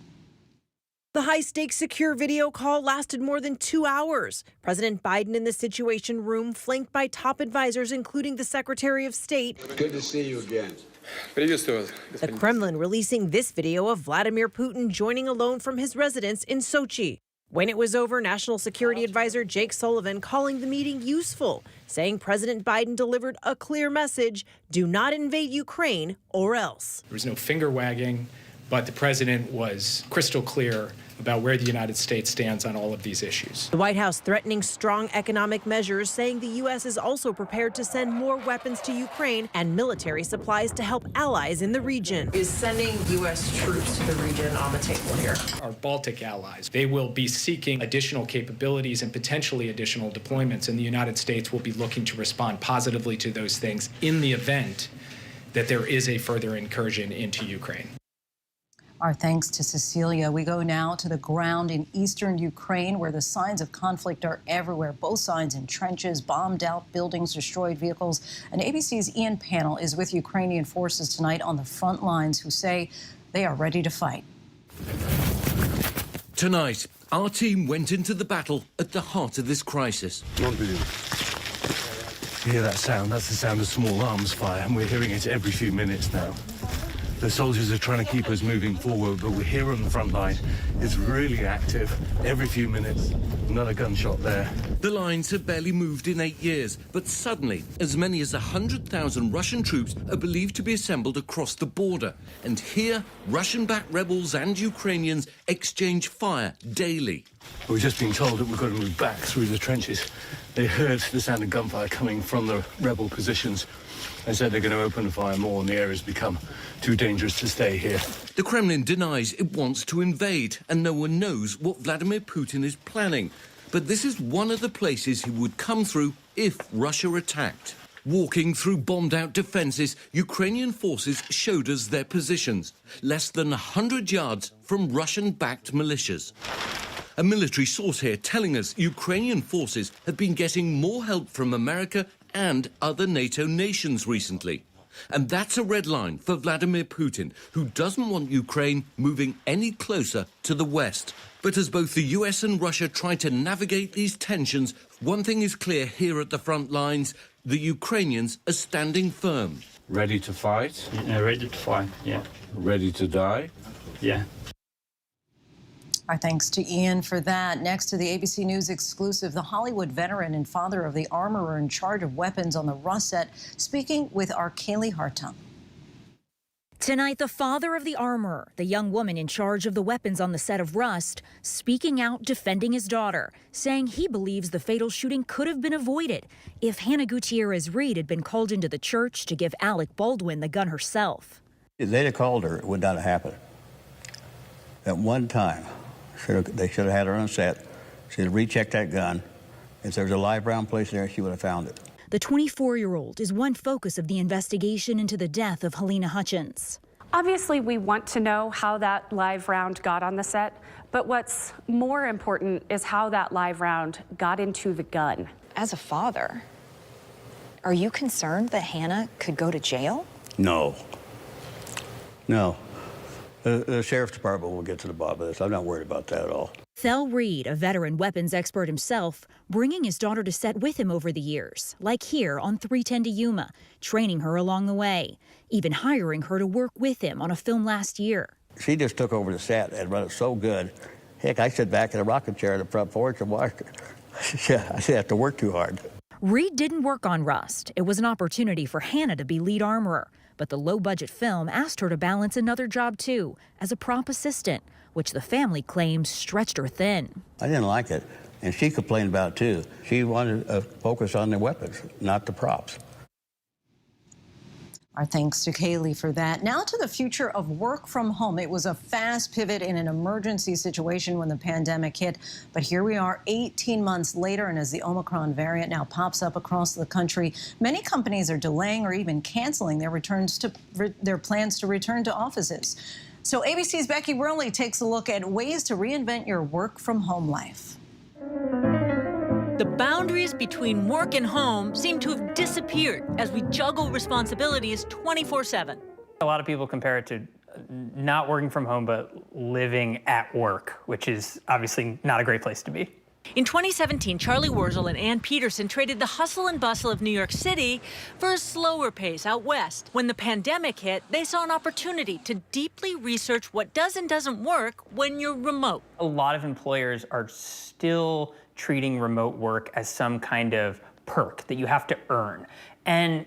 Speaker 14: The high-stakes secure video call lasted more than 2 hours. President Biden in the Situation Room, flanked by top advisors, including the Secretary of State.
Speaker 25: Good to see you again.
Speaker 14: The Kremlin releasing this video of Vladimir Putin joining alone from his residence in Sochi. When it was over, National Security Advisor Jake Sullivan calling the meeting useful, saying President Biden delivered a clear message: do not invade Ukraine or else.
Speaker 16: There was no finger wagging, but the president was crystal clear about where the United States stands on all of these issues.
Speaker 14: The White House threatening strong economic measures, saying the U.S. is also prepared to send more weapons to Ukraine and military supplies to help allies in the region.
Speaker 22: Is sending U.S. troops to the region on the table here?
Speaker 16: Our Baltic allies, they will be seeking additional capabilities and potentially additional deployments, and the United States will be looking to respond positively to those things in the event that there is a further incursion into Ukraine.
Speaker 2: Our thanks to Cecilia. We go now to the ground in eastern Ukraine, where the signs of conflict are everywhere. Both sides in trenches, bombed out buildings, destroyed vehicles. And ABC's Ian Pannell is with Ukrainian forces tonight on the front lines, who say they are ready to fight.
Speaker 1: Tonight, our team went into the battle at the heart of this crisis.
Speaker 26: You hear that sound? That's the sound of small arms fire, and we're hearing it every few minutes now. The soldiers are trying to keep us moving forward, but we're here on the front line. It's really active. Every few minutes, another gunshot there.
Speaker 1: The lines have barely moved in 8 years, but suddenly, as many as 100,000 Russian troops are believed to be assembled across the border. And here, Russian-backed rebels and Ukrainians exchange fire daily.
Speaker 26: We've just been told that we've got to move back through the trenches. They heard the sound of gunfire coming from the rebel positions and said they're going to open fire more, and the area's become too dangerous to stay here.
Speaker 1: The Kremlin denies it wants to invade, and no one knows what Vladimir Putin is planning. But this is one of the places he would come through if Russia attacked. Walking through bombed-out defences, Ukrainian forces showed us their positions, less than 100 yards from Russian-backed militias. A military source here telling us Ukrainian forces have been getting more help from America and other NATO nations recently. And that's a red line for Vladimir Putin, who doesn't want Ukraine moving any closer to the West. But as both the US and Russia try to navigate these tensions, one thing is clear here at the front lines: the Ukrainians are standing firm.
Speaker 26: Ready to fight?
Speaker 4: Yeah, ready to fight, yeah.
Speaker 26: Ready to die?
Speaker 4: Yeah.
Speaker 2: Our thanks to Ian for that. Next to the ABC News exclusive, the Hollywood veteran and father of the armorer in charge of weapons on the Rust set, speaking with our HAITHAM.
Speaker 6: Tonight, the father of the armorer, the young woman in charge of the weapons on the set of Rust, speaking out defending his daughter, saying he believes the fatal shooting could have been avoided if Hannah Gutierrez-Reed had been called into the church to give Alec Baldwin the gun herself.
Speaker 17: If they'd have called her, it would not have happened. At one time, they should have had her on set. She'd have rechecked that gun. If there was a live round placed there, she would have found it.
Speaker 6: The 24-year-old is one focus of the investigation into the death of Helena Hutchins.
Speaker 18: Obviously, we want to know how that live round got on the set, but what's more important is how that live round got into the gun.
Speaker 6: As a father, are you concerned that Hannah could go to jail?
Speaker 17: No. No. The Sheriff's Department will get to the bottom of this. I'm not worried about that at all.
Speaker 6: Thel Reed, a veteran weapons expert himself, bringing his daughter to set with him over the years, like here on 310 to Yuma, training her along the way, even hiring her to work with him on a film last year.
Speaker 17: She just took over the set and run it so good. Heck, I sit back in a rocking chair in the front porch and watched her. Yeah, I didn't have to work too hard.
Speaker 6: Reed didn't work on Rust. It was an opportunity for Hannah to be lead armorer. But the low-budget film asked her to balance another job, too, as a prop assistant, which the family claims stretched her thin.
Speaker 17: I didn't like it, and she complained about it, too. She wanted to focus on the weapons, not the props.
Speaker 2: Our thanks to Kaylee for that. Now to the future of work from home. It was a fast pivot in an emergency situation when the pandemic hit. But here we are 18 months later, and as the Omicron variant now pops up across the country, many companies are delaying or even canceling their plans to return to offices. So ABC's Becky Worley takes a look at ways to reinvent your work from home life.
Speaker 19: The boundaries between work and home seem to have disappeared as we juggle responsibilities 24/7.
Speaker 20: A lot of people compare it to not working from home, but living at work, which is obviously not a great place to be.
Speaker 19: In 2017, Charlie Wurzel and Ann Peterson traded the hustle and bustle of New York City for a slower pace out west. When the pandemic hit, they saw an opportunity to deeply research what does and doesn't work when you're remote.
Speaker 20: A lot of employers are still treating remote work as some kind of perk that you have to earn. And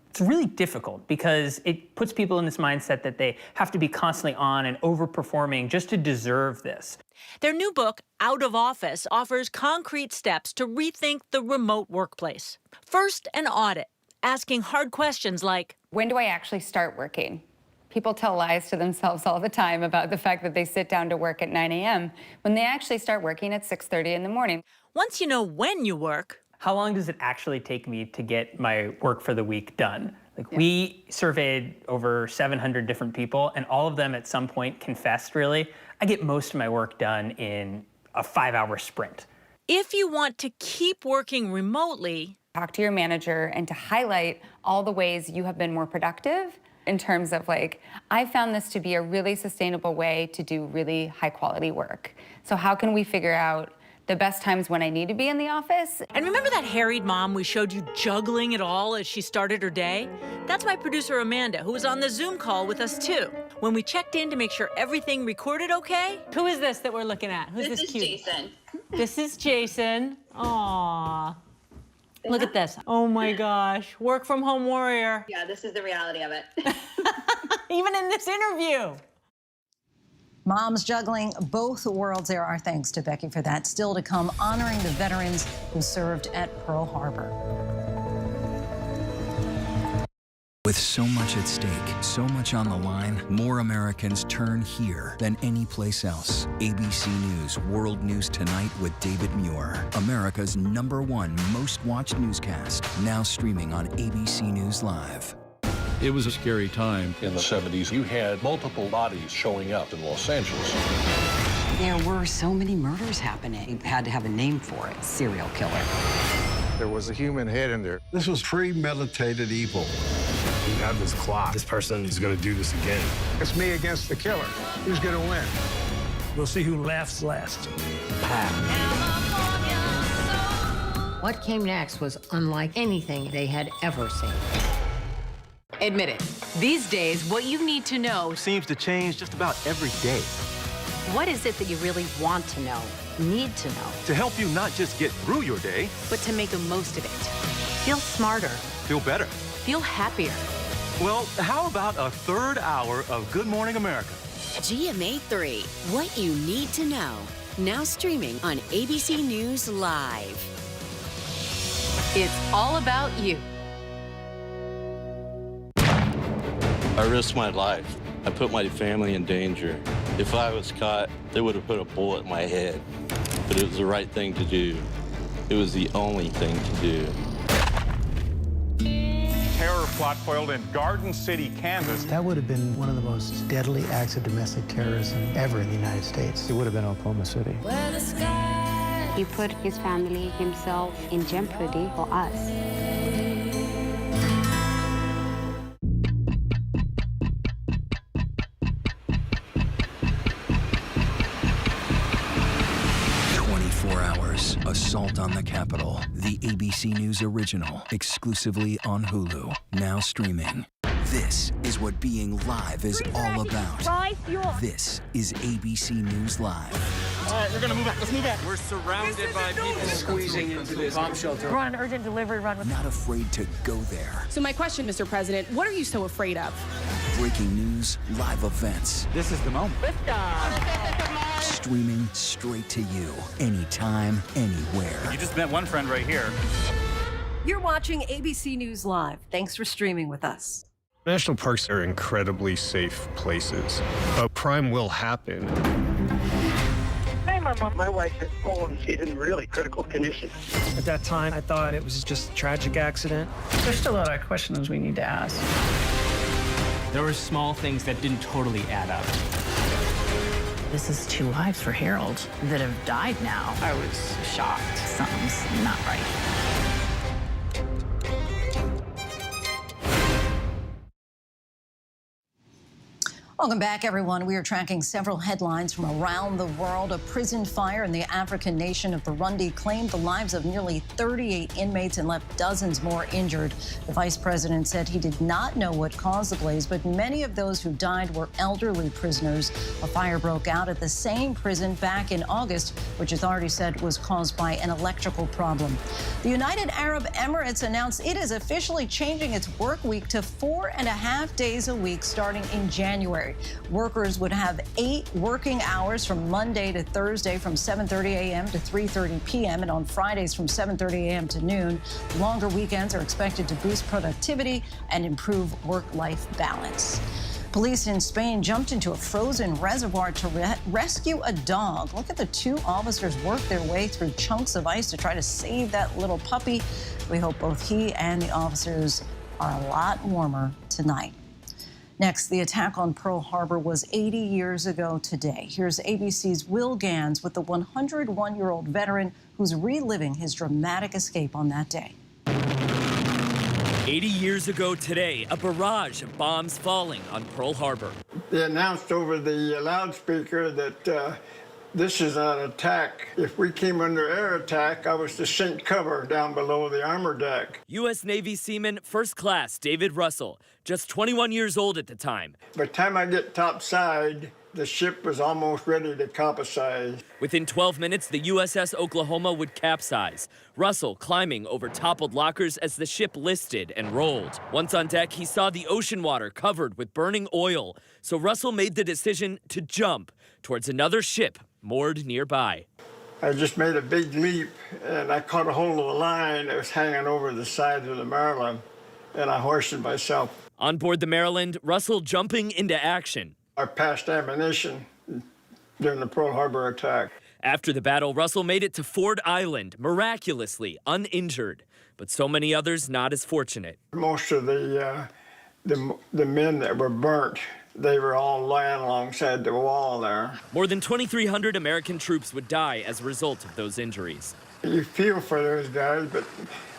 Speaker 20: it's really difficult because it puts people in this mindset that they have to be constantly on and overperforming just to deserve this.
Speaker 19: Their new book, Out of Office, offers concrete steps to rethink the remote workplace. First, an audit, asking hard questions like,
Speaker 21: when do I actually start working? People tell lies to themselves all the time about the fact that they sit down to work at 9 a.m. when they actually start working at 6:30 in the morning.
Speaker 19: Once you know when you work,
Speaker 20: how long does it actually take me to get my work for the week done? Like we surveyed over 700 different people, and all of them at some point confessed, really, I get most of my work done in a 5-hour sprint.
Speaker 19: If you want to keep working remotely,
Speaker 21: talk to your manager and to highlight all the ways you have been more productive in terms of like, I found this to be a really sustainable way to do really high quality work. So how can we figure out the best times when I need to be in the office?
Speaker 19: And remember that harried mom we showed you juggling it all as she started her day? That's my producer Amanda, who was on the Zoom call with us too. When we checked in to make sure everything recorded okay.
Speaker 9: Who is this that we're looking at? Who's this cute?
Speaker 10: This is Jason.
Speaker 9: This is Jason. Aww. Look at this. Oh my gosh. Work from home warrior.
Speaker 10: Yeah, this is the reality of it.
Speaker 9: Even in this interview.
Speaker 2: Moms juggling both worlds there. Our thanks to Becky for that. Still to come, honoring the veterans who served at Pearl Harbor.
Speaker 13: With so much at stake, so much on the line, more Americans turn here than any place else. ABC News World News Tonight with David Muir, America's #1 most watched newscast, now streaming on ABC News Live.
Speaker 25: It was a scary time in the 70s. You had multiple bodies showing up in Los Angeles.
Speaker 15: There were so many murders happening. You had to have a name for it, serial killer.
Speaker 25: There was a human head in there. This was premeditated evil.
Speaker 23: We have this clock. This person is going to do this again.
Speaker 25: It's me against the killer. Who's going to win?
Speaker 23: We'll see who laughs last.
Speaker 15: What came next was unlike anything they had ever seen.
Speaker 24: Admit it. These days, what you need to know
Speaker 27: seems to change just about every day.
Speaker 15: What is it that you really want to know, need to know?
Speaker 27: To help you not just get through your day,
Speaker 24: but to make the most of it. Feel smarter.
Speaker 27: Feel better.
Speaker 24: Feel happier.
Speaker 27: Well, how about a third hour of Good Morning America?
Speaker 28: GMA 3, what you need to know. Now streaming on ABC News Live.
Speaker 24: It's all about you.
Speaker 29: I risked my life. I put my family in danger. If I was caught, they would have put a bullet in my head. But it was the right thing to do. It was the only thing to do.
Speaker 30: Terror plot foiled in Garden City, Kansas.
Speaker 31: That would have been one of the most deadly acts of domestic terrorism ever in the United States. It would have been Oklahoma City.
Speaker 32: He put his family, himself, in jeopardy for us.
Speaker 13: 24 hours, assault on the Capitol. The ABC News original, exclusively on Hulu. Now streaming. This is what being live is all about. This is ABC News Live.
Speaker 33: All right, we're gonna move back. Let's move back.
Speaker 29: We're surrounded by people
Speaker 33: squeezing into this bomb shelter.
Speaker 34: We're on an urgent delivery run.
Speaker 13: Not afraid to go there.
Speaker 34: So my question, Mr. President, what are you so afraid of?
Speaker 13: Breaking news, live events.
Speaker 33: This is the moment.
Speaker 13: Streaming straight to you, anytime, anywhere.
Speaker 33: You just met one friend right here.
Speaker 2: You're watching ABC News Live. Thanks for streaming with us.
Speaker 23: National parks are incredibly safe places, but crime will happen.
Speaker 32: Hey, Mama. My wife has fallen. She's in really critical condition.
Speaker 35: At that time, I thought it was just a tragic accident.
Speaker 36: There's still a lot of questions we need to ask.
Speaker 20: There were small things that didn't totally add up.
Speaker 24: This is 2 lives for Harold that have died now. I was shocked. Something's not right.
Speaker 2: Welcome back, everyone. We are tracking several headlines from around the world. A prison fire in the African nation of Burundi claimed the lives of nearly 38 inmates and left dozens more injured. The vice president said he did not know what caused the blaze, but many of those who died were elderly prisoners. A fire broke out at the same prison back in August, which authorities said was caused by an electrical problem. The United Arab Emirates announced it is officially changing its work week to 4.5 days a week starting in January. Workers would have 8 working hours from Monday to Thursday from 7:30 a.m. to 3:30 p.m. and on Fridays from 7:30 a.m. to noon. Longer weekends are expected to boost productivity and improve work-life balance. Police in Spain jumped into a frozen reservoir to rescue a dog. Look at the 2 officers work their way through chunks of ice to try to save that little puppy. We hope both he and the officers are a lot warmer tonight. Next, the attack on Pearl Harbor was 80 years ago today. Here's ABC's Will Gans with the 101-year-old veteran who's reliving his dramatic escape on that day.
Speaker 1: 80 years ago today, a barrage of bombs falling on Pearl Harbor.
Speaker 3: They announced over the loudspeaker that this is an attack. If we came under air attack, I was to sink cover down below the armor deck.
Speaker 1: U.S. Navy Seaman First Class David Russell, just 21 years old at the time.
Speaker 3: By the time I get topside, the ship was almost ready to capsize.
Speaker 1: Within 12 minutes, the USS Oklahoma would capsize. Russell climbing over toppled lockers as the ship listed and rolled. Once on deck, he saw the ocean water covered with burning oil. So Russell made the decision to jump towards another ship moored nearby.
Speaker 3: I just made a big leap, and I caught a hold of the line that was hanging over the side of the Maryland, and I hoisted myself.
Speaker 1: On board the Maryland, Russell jumping into action.
Speaker 3: I passed ammunition during the Pearl Harbor attack.
Speaker 1: After the battle, Russell made it to Ford Island, miraculously uninjured. But so many others not as fortunate.
Speaker 3: Most of the men that were burnt, they were all lying alongside the wall there.
Speaker 1: More than 2,300 American troops would die as a result of those injuries.
Speaker 3: You feel for those guys, but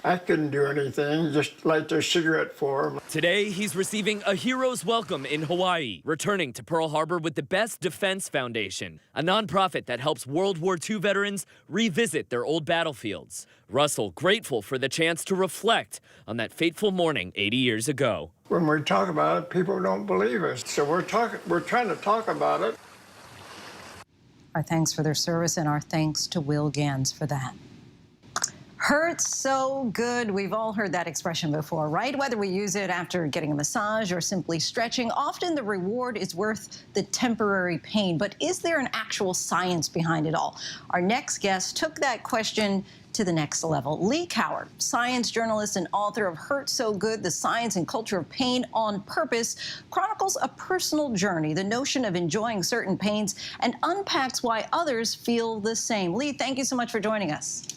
Speaker 3: I couldn't do anything, just light their cigarette for them.
Speaker 1: Today, he's receiving a hero's welcome in Hawaii, returning to Pearl Harbor with the Best Defense Foundation, a nonprofit that helps World War II veterans revisit their old battlefields. Russell grateful for the chance to reflect on that fateful morning 80 years ago.
Speaker 3: When we talk about it, people don't believe us, so we're trying to talk about it.
Speaker 2: Our thanks for their service and our thanks to Will Gans for that. Hurts so good. We've all heard that expression before, right? Whether we use it after getting a massage or simply stretching, often the reward is worth the temporary pain. But is there an actual science behind it all? Our next guest took that question to the next level. Lee Coward, science journalist and author of Hurt So Good, The Science and Culture of Pain on Purpose, chronicles a personal journey, the notion of enjoying certain pains, and unpacks why others feel the same. Lee, thank you so much for joining us.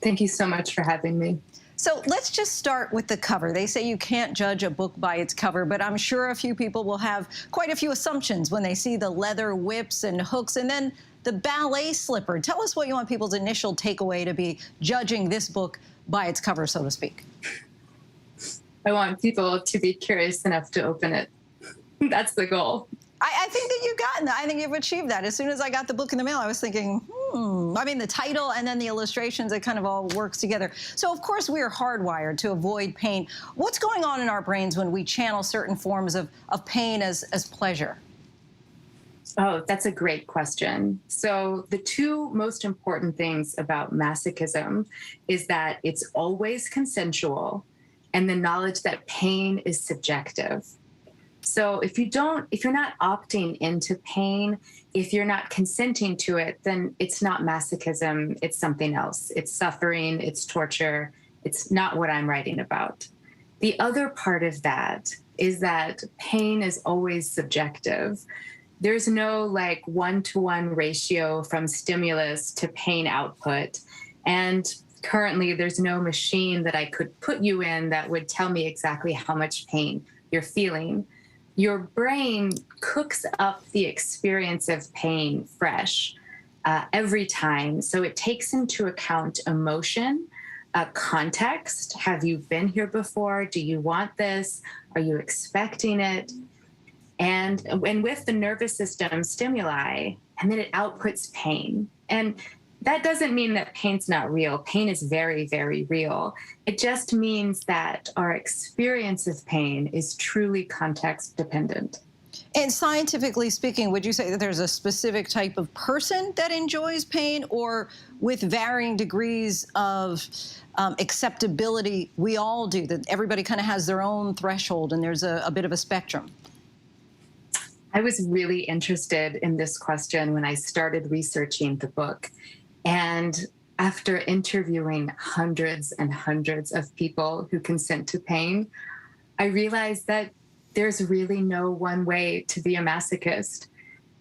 Speaker 4: Thank you so much for having me.
Speaker 2: So let's just start with the cover. They say you can't judge a book by its cover, but I'm sure a few people will have quite a few assumptions when they see the leather whips and hooks and then the ballet slipper. Tell us what you want people's initial takeaway to be judging this book by its cover, so to speak.
Speaker 4: I want people to be curious enough to open it. That's the goal.
Speaker 2: I think that you've gotten that. I think you've achieved that. As soon as I got the book in the mail, I was thinking, I mean, the title and then the illustrations, it kind of all works together. So, of course, we are hardwired to avoid pain. What's going on in our brains when we channel certain forms of pain as pleasure?
Speaker 4: Oh, that's a great question. So the two most important things about masochism is that it's always consensual and the knowledge that pain is subjective. So if you're not opting into pain, if you're not consenting to it, then it's not masochism, it's something else. It's suffering, it's torture, it's not what I'm writing about. The other part of that is that pain is always subjective. There's no like one-to-one ratio from stimulus to pain output. And currently there's no machine that I could put you in that would tell me exactly how much pain you're feeling. Your brain cooks up the experience of pain fresh every time. So it takes into account emotion, context. Have you been here before? Do you want this? Are you expecting it? And with the nervous system stimuli, and then it outputs pain. And that doesn't mean that pain's not real. Pain is very, very real. It just means that our experience of pain is truly context dependent.
Speaker 2: And scientifically speaking, would you say that there's a specific type of person that enjoys pain, or with varying degrees of acceptability, we all do, that everybody kind of has their own threshold and there's a bit of a spectrum?
Speaker 4: I was really interested in this question when I started researching the book. And after interviewing hundreds and hundreds of people who consent to pain, I realized that there's really no one way to be a masochist.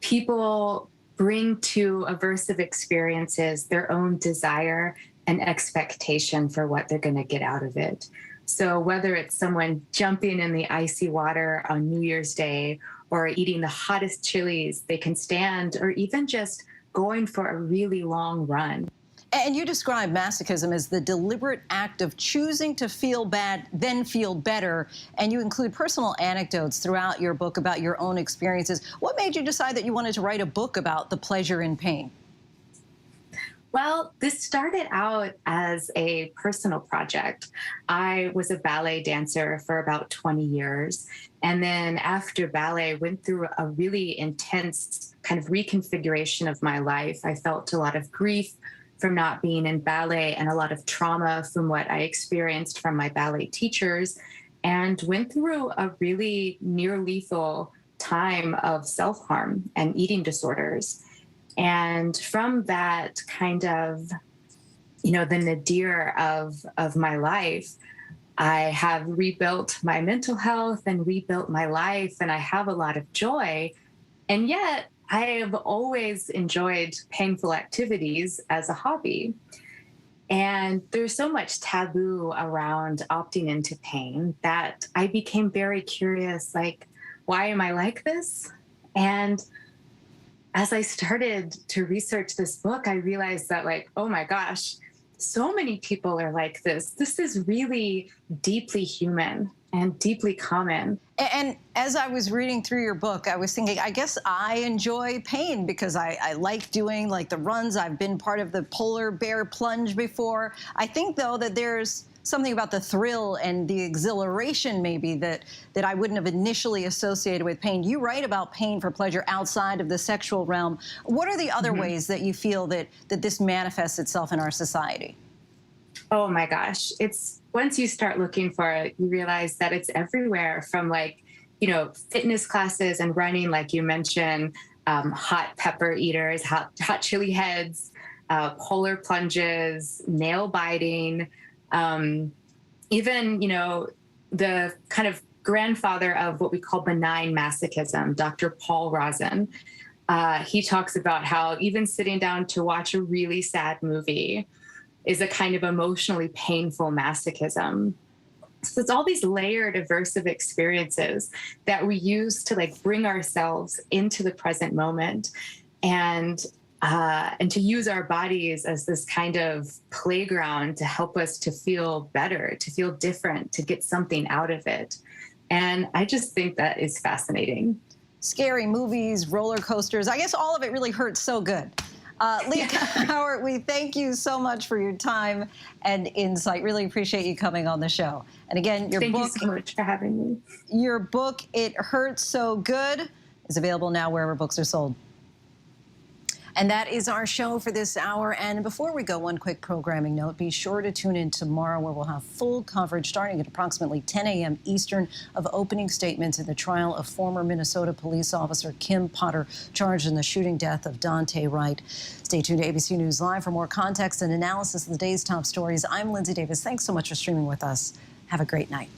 Speaker 4: People bring to aversive experiences their own desire and expectation for what they're going to get out of it. So whether it's someone jumping in the icy water on New Year's Day or eating the hottest chilies they can stand, or even just going for a really long run.
Speaker 2: And you describe masochism as the deliberate act of choosing to feel bad, then feel better. And you include personal anecdotes throughout your book about your own experiences. What made you decide that you wanted to write a book about the pleasure in pain?
Speaker 4: Well, this started out as a personal project. I was a ballet dancer for about 20 years. And then after ballet, went through a really intense kind of reconfiguration of my life. I felt a lot of grief from not being in ballet and a lot of trauma from what I experienced from my ballet teachers, and went through a really near lethal time of self-harm and eating disorders. And from that kind of, the nadir of my life, I have rebuilt my mental health and rebuilt my life, and I have a lot of joy. And yet I have always enjoyed painful activities as a hobby. And there's so much taboo around opting into pain that I became very curious, like, why am I like this? And as I started to research this book, I realized that, like, oh my gosh, so many people are like this. This is really deeply human and deeply common.
Speaker 2: And as I was reading through your book, I was thinking, I guess I enjoy pain because I like doing like the runs. I've been part of the polar bear plunge before. I think, though, that there's something about the thrill and the exhilaration maybe that I wouldn't have initially associated with pain. You write about pain for pleasure outside of the sexual realm. What are the other ways that you feel that this manifests itself in our society?
Speaker 4: Oh my gosh. It's once you start looking for it, you realize that it's everywhere, from like, fitness classes and running, like you mentioned, hot pepper eaters, hot chili heads, polar plunges, nail biting, even, the kind of grandfather of what we call benign masochism, Dr. Paul Rozin. He talks about how even sitting down to watch a really sad movie is a kind of emotionally painful masochism. So it's all these layered aversive experiences that we use to like bring ourselves into the present moment, and to use our bodies as this kind of playground to help us to feel better, to feel different, to get something out of it. And I just think that is fascinating.
Speaker 2: Scary movies, roller coasters, I guess all of it really hurts so good. Leah Cowart, we thank you so much for your time and insight. Really appreciate you coming on the show. And again, your book—
Speaker 4: Thank you so much for having me.
Speaker 2: Your book, It Hurts So Good, is available now wherever books are sold. And that is our show for this hour. And before we go, one quick programming note. Be sure to tune in tomorrow, where we'll have full coverage starting at approximately 10 a.m. Eastern of opening statements in the trial of former Minnesota police officer Kim Potter, charged in the shooting death of Dante Wright. Stay tuned to ABC News Live for more context and analysis of the day's top stories. I'm Lindsay Davis. Thanks so much for streaming with us. Have a great night.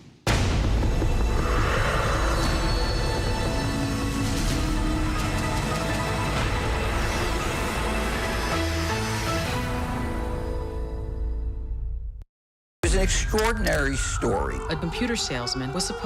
Speaker 5: It was an extraordinary story.
Speaker 24: A computer salesman was supposed